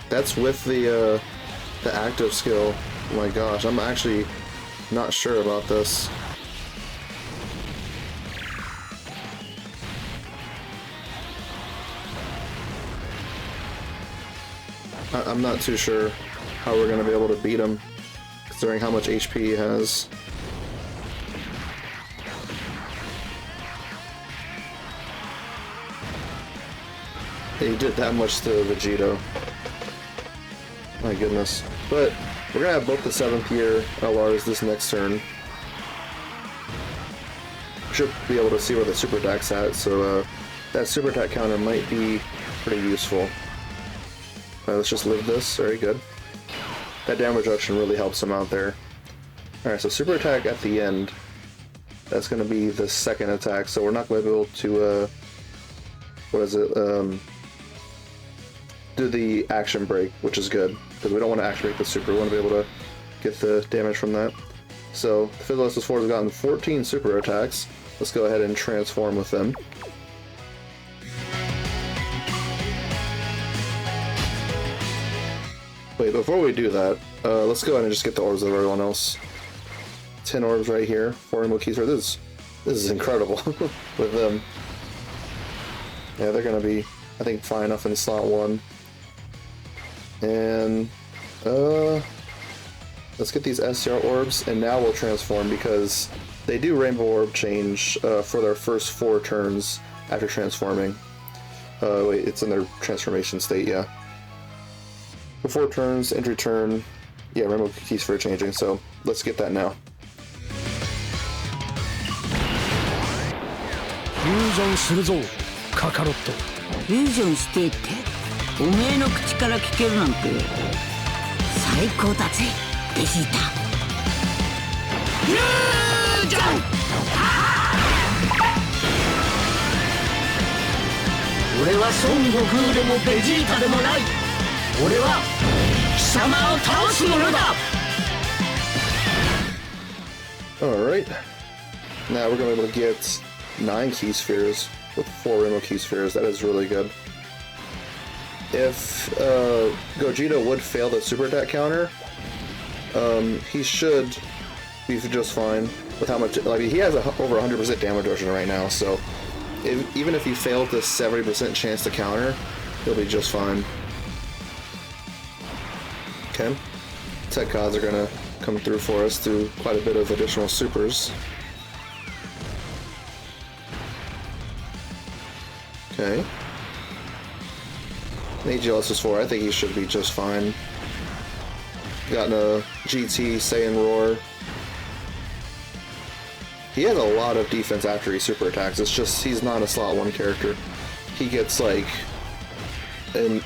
That's with the active skill. Oh my gosh, I'm actually not sure about this. I'm not too sure how we're going to be able to beat him, considering how much HP he has. He did that much to Vegito. My goodness. But we're going to have both the 7th year LRs this next turn. Should be able to see where the super attack's at, so that super attack counter might be pretty useful. Let's just live this. Very good. That damage reduction really helps him out there. Alright, so super attack at the end. That's going to be the 2nd attack, so we're not going to be able to, what is it, do the action break, which is good, because we don't want to action break the super, we want to be able to get the damage from that. So, the Physical SS4 has gotten 14 super attacks. Let's go ahead and transform with them. Wait, before we do that, let's go ahead and just get the orbs of everyone else. 10 orbs right here, 4 emerald keys. This is incredible with them. Yeah, they're gonna be, I think, fine enough in slot 1. And let's get these SR orbs, and now we'll transform, because they do Rainbow Orb change for their first 4 turns after transforming. Wait, it's in their transformation state, yeah. Before turns, entry turn. Yeah, rainbow key sphere changing, so let's get that now. Fusion するぞカカロット。フュージョンしてっておめえの口から聞けるなんて最高だぜベジータ。フュージョン。俺は孫悟空でもベジータでもない。俺は貴様を倒す者だ。 Alright. Now we're going to be able to get 9 key spheres with 4 rainbow key spheres. That is really good. If Gogeta would fail the super attack counter, he should be just fine with how much. Like, he has over 100% damage reduction right now, so even if he failed the 70% chance to counter, he'll be just fine. Okay. Tech gods are gonna come through for us through quite a bit of additional supers. Okay. AGLS is 4. I think he should be just fine. Gotten a GT, Saiyan Roar. He has a lot of defense after he super attacks. It's just he's not a slot 1 character. He gets like an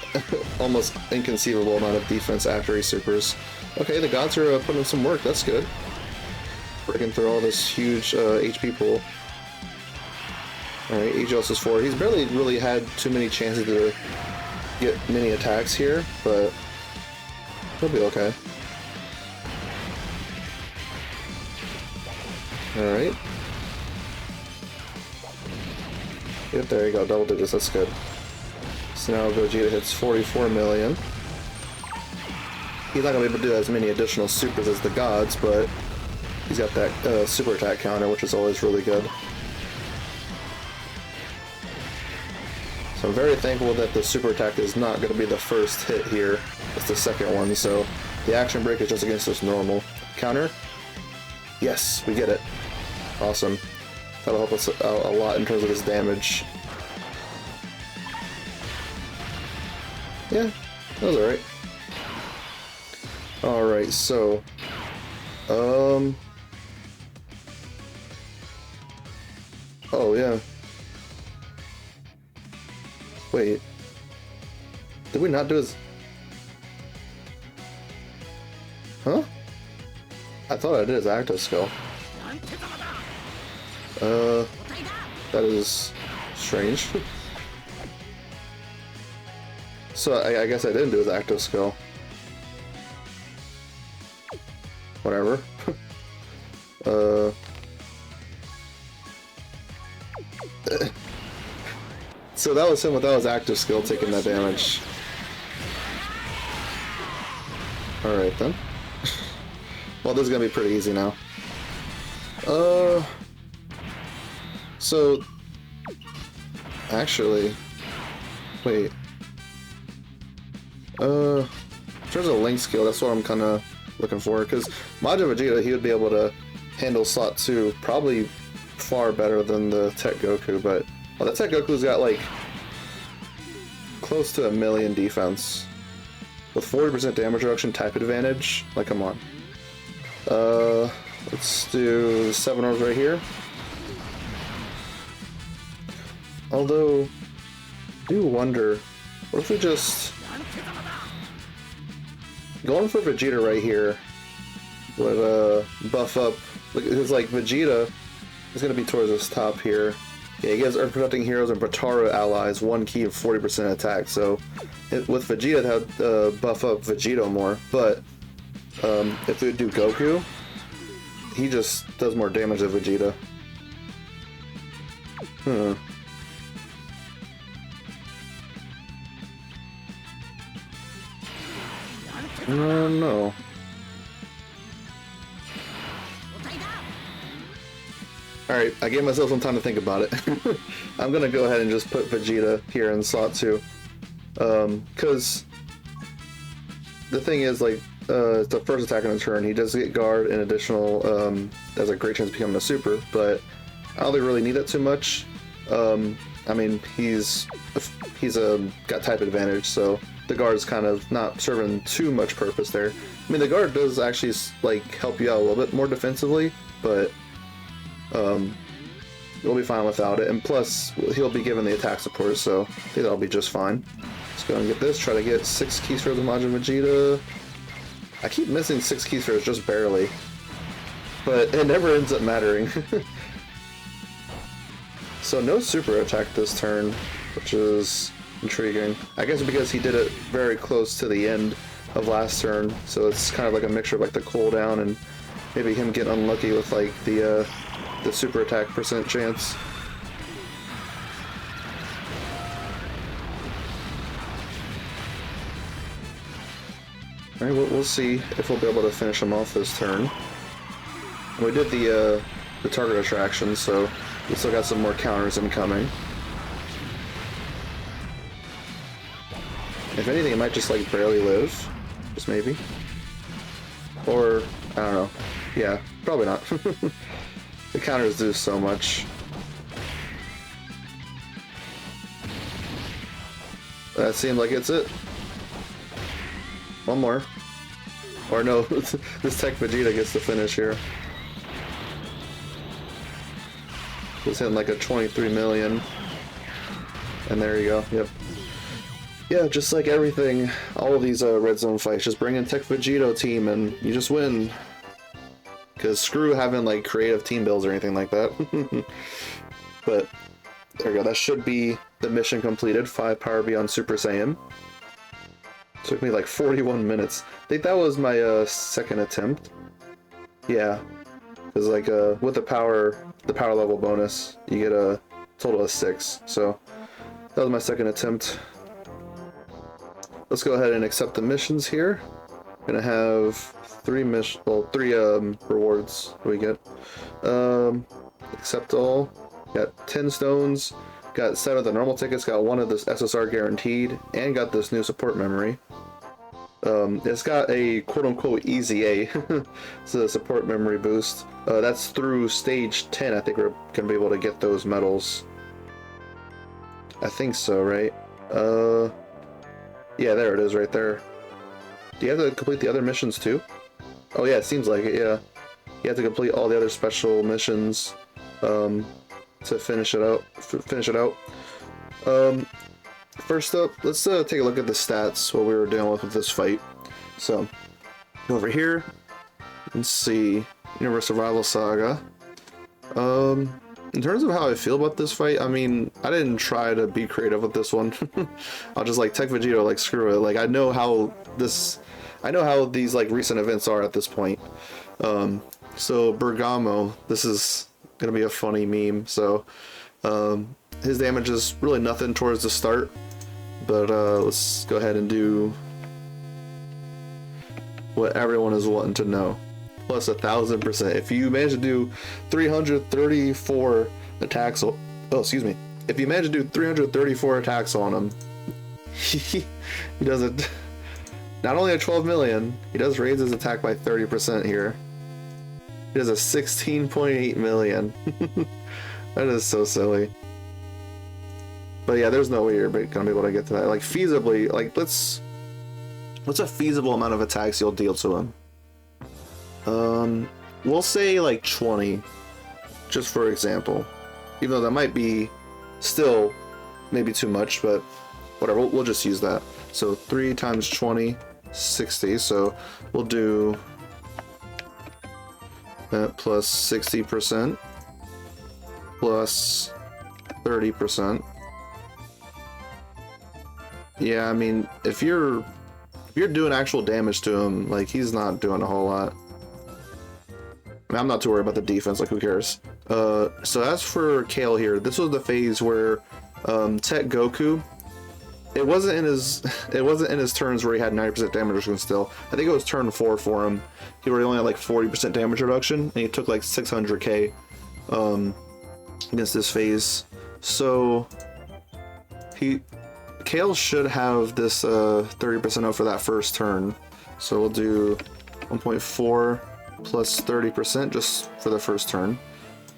almost inconceivable amount of defense after he supers. Okay, the gods are putting in some work. That's good. Breaking through all this huge HP pool. Alright, AGLS is 4. He's barely really had too many chances to get many attacks here, but he'll be okay. Alright. Yep, there you go, double digits, that's good. So now Gogeta hits 44 million. He's not going to be able to do as many additional supers as the gods, but he's got that super attack counter, which is always really good. So I'm very thankful that the super attack is not going to be the first hit here. It's the second one, so the action break is just against this normal. Counter? Yes, we get it. Awesome. That'll help us out a lot in terms of his damage. Yeah, that was alright. Alright, so... Oh, yeah. Wait. Did we not do his... Huh? I thought I did his active skill. That is strange. So I guess I didn't do his active skill. Whatever. So that was him without his active skill taking that damage. Alright then. Well, this is gonna be pretty easy now. So actually, wait. In terms of link skill, that's what I'm kind of looking for, because Majin Vegeta, he would be able to handle slot 2 probably far better than the Tech Goku, but well, the Tech Goku's got like close to 1 million defense with 40% damage reduction, type advantage. Like, come on. Let's do 7 orbs right here. Although, I do wonder, what if we just... Going for Vegeta right here would buff up, because like Vegeta is going to be towards this top here. Yeah, he gives Earth Protecting Heroes and Protara allies 1 key of 40% attack, so with Vegeta that would buff up Vegito more, but if we do Goku, he just does more damage than Vegeta. I don't know. Alright, I gave myself some time to think about it. I'm gonna go ahead and just put Vegeta here in slot 2. Because the thing is, like, it's the first attack on the turn. He does get guard and additional, has a great chance of becoming a super, but I don't think we really need that too much. I mean, he's got type advantage, so the guard's kind of not serving too much purpose there. I mean, the guard does actually like help you out a little bit more defensively, but we'll be fine without it. And plus, he'll be given the attack support, so I think that'll be just fine. Let's go and get this. Try to get 6 keys for the Majin Vegeta. I keep missing 6 keys for just barely, but it never ends up mattering. So no super attack this turn, which is intriguing. I guess because he did it very close to the end of last turn, so it's kind of like a mixture of like the cooldown and maybe him getting unlucky with like the super attack % chance. Alright, we'll see if we'll be able to finish him off this turn. We did the target attraction, so we still got some more counters incoming. If anything, it might just like barely live. Just maybe. Or, I don't know. Yeah, probably not. The counters do so much. That seemed like it's it. One more. Or no, this Tech Vegeta gets the finish here. Just hitting like a 23 million. And there you go, yep. Yeah, just like everything, all of these Red Zone fights, just bring in Tech Vegito team and you just win. Because screw having like creative team builds or anything like that. But there we go, that should be the mission completed. 5 Power Beyond Super Saiyan. Took me like 41 minutes. I think that was my second attempt. Yeah, because like with the power level bonus, you get a total of 6. So that was my second attempt. Let's go ahead and accept the missions here. Gonna have 3 rewards. What do we get? Accept all. Got 10 stones. Got 7 of the normal tickets. Got 1 of this SSR guaranteed, and got this new support memory. It's got a quote-unquote easy A. It's a support memory boost. That's through stage 10. I think we're gonna be able to get those medals. I think so, right? Yeah, there it is right there. Do you have to complete the other missions too? Oh yeah, it seems like it, yeah. You have to complete all the other special missions to finish it out. First up, let's take a look at the stats, what we were dealing with this fight. So, over here, let's see, Universal Rival Saga. In terms of how I feel about this fight, I mean, I didn't try to be creative with this one. I'll just like Tech Vegito, like screw it. Like I know how these like recent events are at this point. So Bergamo, this is gonna be a funny meme. So his damage is really nothing towards the start, but let's go ahead and do what everyone is wanting to know. Plus 1000%. If you manage to do 334 attacks, if you manage to do 334 attacks on him, he does it. Not only at 12 million, he does raise his attack by 30% here. He does a 16.8 million. That is so silly. But yeah, there's no way you're gonna be able to get to that. Like feasibly, like what's a feasible amount of attacks you'll deal to him? We'll say like 20, just for example. Even though that might be still maybe too much, but whatever, we'll just use that. So 3 times 20, 60. So we'll do that plus 60% plus 30%. Yeah, I mean, if you're doing actual damage to him, like he's not doing a whole lot. I mean, I'm not too worried about the defense, like who cares? So as for Kale here, this was the phase where Tech Goku, it wasn't in his turns where he had 90% damage reduction still. I think it was turn 4 for him. He already only had like 40% damage reduction, and he took like 600k against this phase. So Kale should have this 30% off for that first turn. So we'll do 1.4 plus 30% just for the first turn,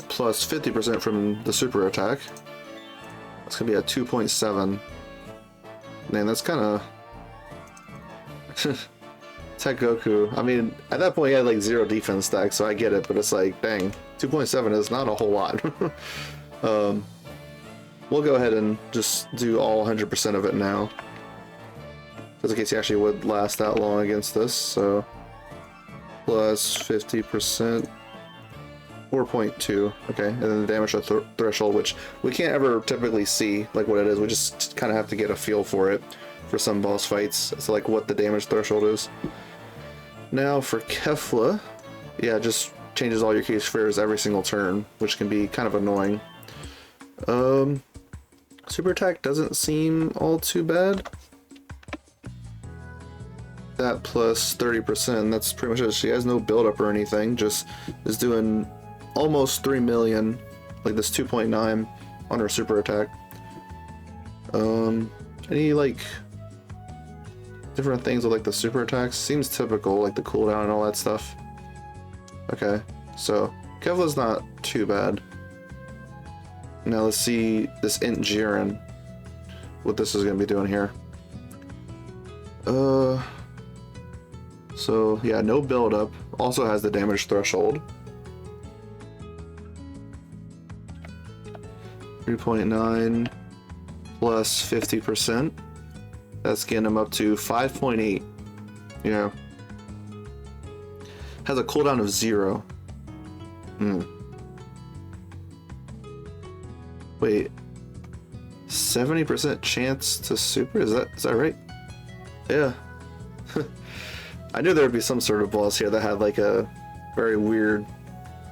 plus 50% from the super attack. It's gonna be a 2.7. Man, that's kind of Tech Goku. I mean, at that point he had like 0 defense stack, so I get it, but it's like, dang, 2.7 is not a whole lot. We'll go ahead and just do all 100% of it now, just in case he actually would last that long against this. So plus 50%, 4.2. Okay, and then the damage threshold, which we can't ever typically see like what it is. We just kind of have to get a feel for it for some boss fights. So like what the damage threshold is. Now for Kefla, yeah, it just changes all your key spheres every single turn, which can be kind of annoying. Super attack doesn't seem all too bad. That plus 30%, that's pretty much it. She has no build-up or anything, just is doing almost 3 million, like this 2.9 on her super attack. Any like different things with like the super attacks? Seems typical, like the cooldown and all that stuff. Okay, so Kefla's not too bad. Now let's see this Int Jiren, what this is going to be doing here. So yeah, no build up. Also has the damage threshold. 3.9 plus 50%. That's getting him up to 5.8. Yeah. Has a cooldown of 0. Wait, 70% chance to super? Is that right? Yeah. I knew there would be some sort of boss here that had like a very weird.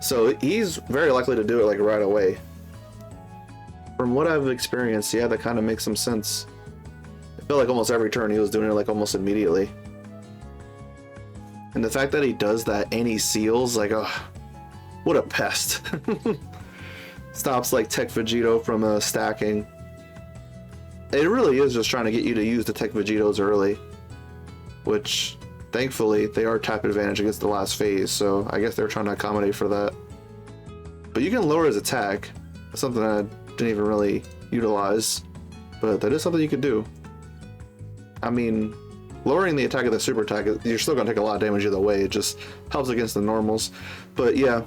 So he's very likely to do it like right away. From what I've experienced, yeah, that kind of makes some sense. I feel like almost every turn he was doing it like almost immediately. And the fact that he does that and he seals, like, oh, what a pest. Stops like Tech Vegito from stacking. It really is just trying to get you to use the Tech Vegitos early, which thankfully they are tap advantage against the last phase, so I guess they're trying to accommodate for that. But you can lower his attack. That's something I didn't even really utilize, but that is something you could do. I mean, lowering the attack of the super attack, you're still going to take a lot of damage either way. It just helps against the normals. But yeah,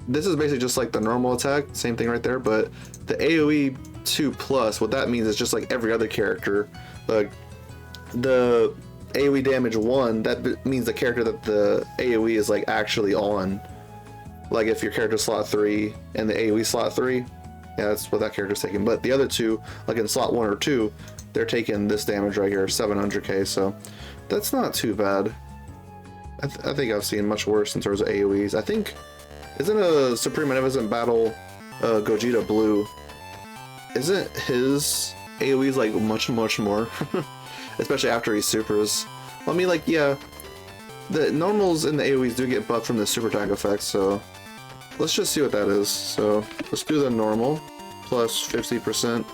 this is basically just like the normal attack, same thing right there, but the AoE 2+, what that means is just like every other character. Like the AoE damage 1, that means the character that the AoE is like actually on. Like if your character slot 3 and the AoE slot 3, yeah, that's what that character's taking. But the other two, like in slot 1 or 2, they're taking this damage right here, 700k, so that's not too bad. I think I've seen much worse in terms of AoEs. I think, isn't a Supreme Magnificent Battle Gogeta Blue, isn't his AoEs like much more? Especially after he supers. Well, I mean, like, yeah, the normals and the AoEs do get buffed from the super attack effect, so let's just see what that is. So let's do the normal plus 50%,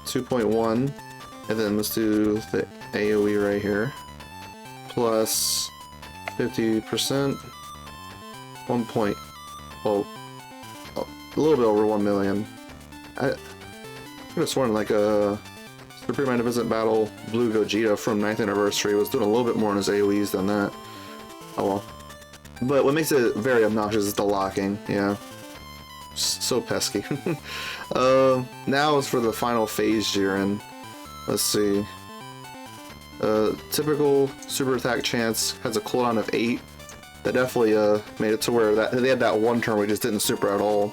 2.1, and then let's do the AoE right here plus 50%, 1 point, well, a little bit over 1 million. I could have sworn like a Supreme Magnificent Battle Blue Gogeta from 9th Anniversary was doing a little bit more on his AoEs than that. Oh well. But what makes it very obnoxious is the locking, yeah. So pesky. Now is for the final phase Jiren. Let's see. Typical super attack chance has a cooldown of 8. That definitely made it to where they had that one turn where he just didn't super at all,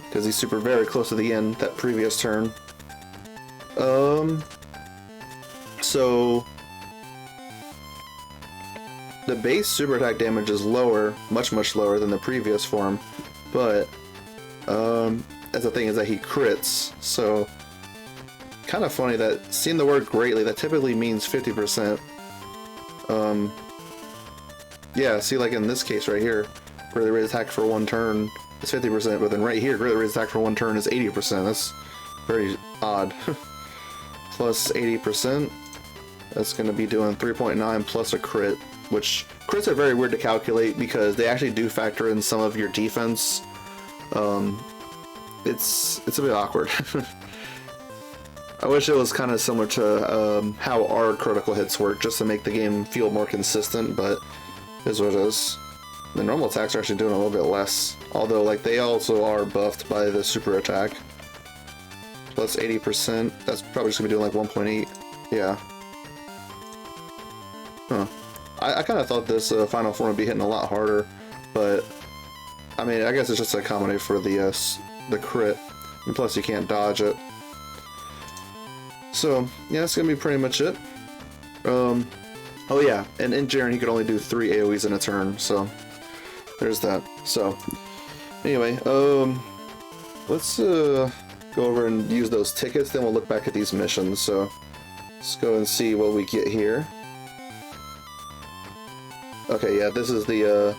because he supered very close to the end that previous turn. So the base super attack damage is lower, much lower than the previous form, but that's the thing, is that he crits, so kind of funny that seeing the word greatly, that typically means 50%. Yeah, see, like in this case right here, greatly raised attack for 1 turn is 50%, but then right here, greatly raised attack for 1 turn is 80%. That's very odd. Plus 80%, that's going to be doing 3.9 plus a crit, which crits are very weird to calculate because they actually do factor in some of your defense. it's a bit awkward. I wish it was kind of similar to how our critical hits work, just to make the game feel more consistent, but it is what it is. The normal attacks are actually doing a little bit less, although like they also are buffed by the super attack. Plus 80%, that's probably just gonna be doing like 1.8, yeah. Huh. I kind of thought this final form would be hitting a lot harder, but I mean, I guess it's just to accommodate for the crit, and plus you can't dodge it. So yeah, that's gonna be pretty much it. Oh yeah, and in Jiren he could only do 3 AoEs in a turn, so there's that. So anyway, let's go over and use those tickets, then we'll look back at these missions. So let's go and see what we get here. Okay, yeah, this is the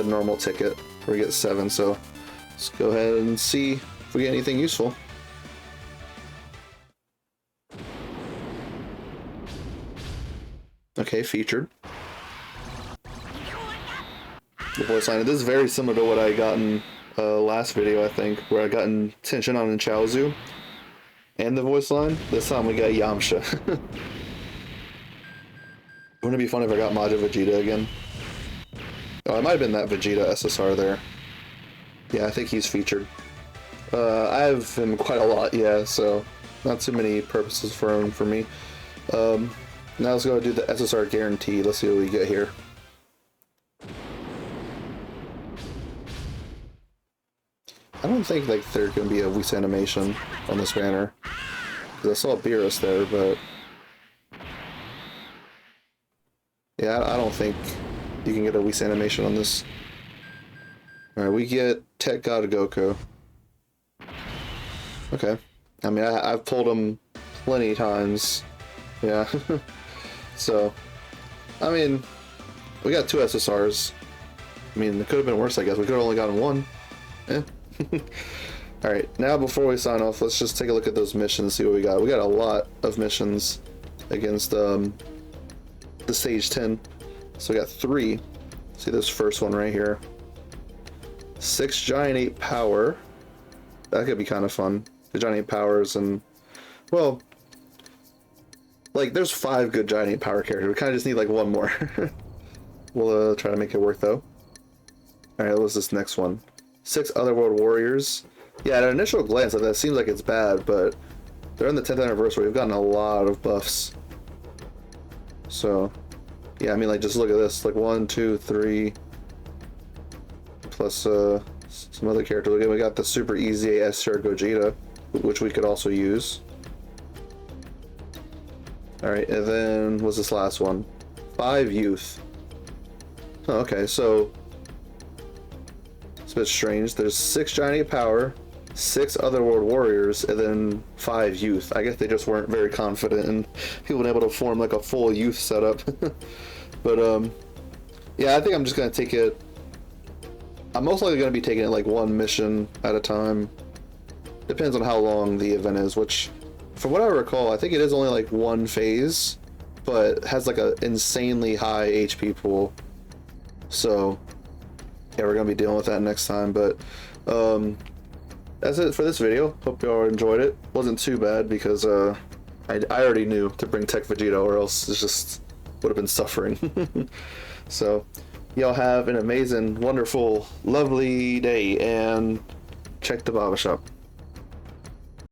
normal ticket where we get 7, so let's go ahead and see if we get anything useful. Okay, featured. The voice line. This is very similar to what I got in last video, I think, where I got in Tenshinhan and Chaozu. And the voice line. This time we got Yamcha. Wouldn't it be fun if I got Majin Vegeta again? Oh, it might have been that Vegeta SSR there. Yeah, I think he's featured. I have him quite a lot, yeah, so not too many purposes for him for me. Now let's go do the SSR guarantee. Let's see what we get here. I don't think like there's gonna be a Whis animation on this banner, because I saw Beerus there, but yeah, I don't think you can get a Whis animation on this. All right, we get Tech God Goku. Okay, I mean I've pulled him plenty times. Yeah. So, I mean, we got 2 SSRs. I mean, it could have been worse, I guess. We could have only gotten 1. Eh. Alright, now before we sign off, let's just take a look at those missions, see what we got. We got a lot of missions against the Stage 10. So we got 3. See this first one right here. 6 Giant 8 Power. That could be kind of fun. The Giant 8 Powers and, well, like, there's 5 good Giant 8 Power characters. We kind of just need, like, 1 more. We'll try to make it work, though. Alright, what's this next one? 6 Otherworld Warriors. Yeah, at an initial glance, that seems like it's bad, but they're in the 10th anniversary. We've gotten a lot of buffs. So, yeah, I mean, like, just look at this. Like, 1, 2, 3. Plus, some other characters. Again, we got the Super Easy S-Tier Gogeta, which we could also use. Alright, and then what's this last one? 5 Youth. Oh, okay, so it's a bit strange. There's 6 Giant 8 Power, 6 Otherworld Warriors, and then 5 Youth. I guess they just weren't very confident in people being able to form like a full Youth setup. But yeah, I think I'm just gonna take it. I'm most likely gonna be taking it like 1 mission at a time. Depends on how long the event is, which, from what I recall, I think it is only like 1 phase, but has like an insanely high HP pool. So yeah, we're gonna be dealing with that next time. But that's it for this video. Hope y'all enjoyed it. Wasn't too bad because I already knew to bring Tech Vegeta, or else it just would have been suffering. So y'all have an amazing, wonderful, lovely day, and check the barber shop.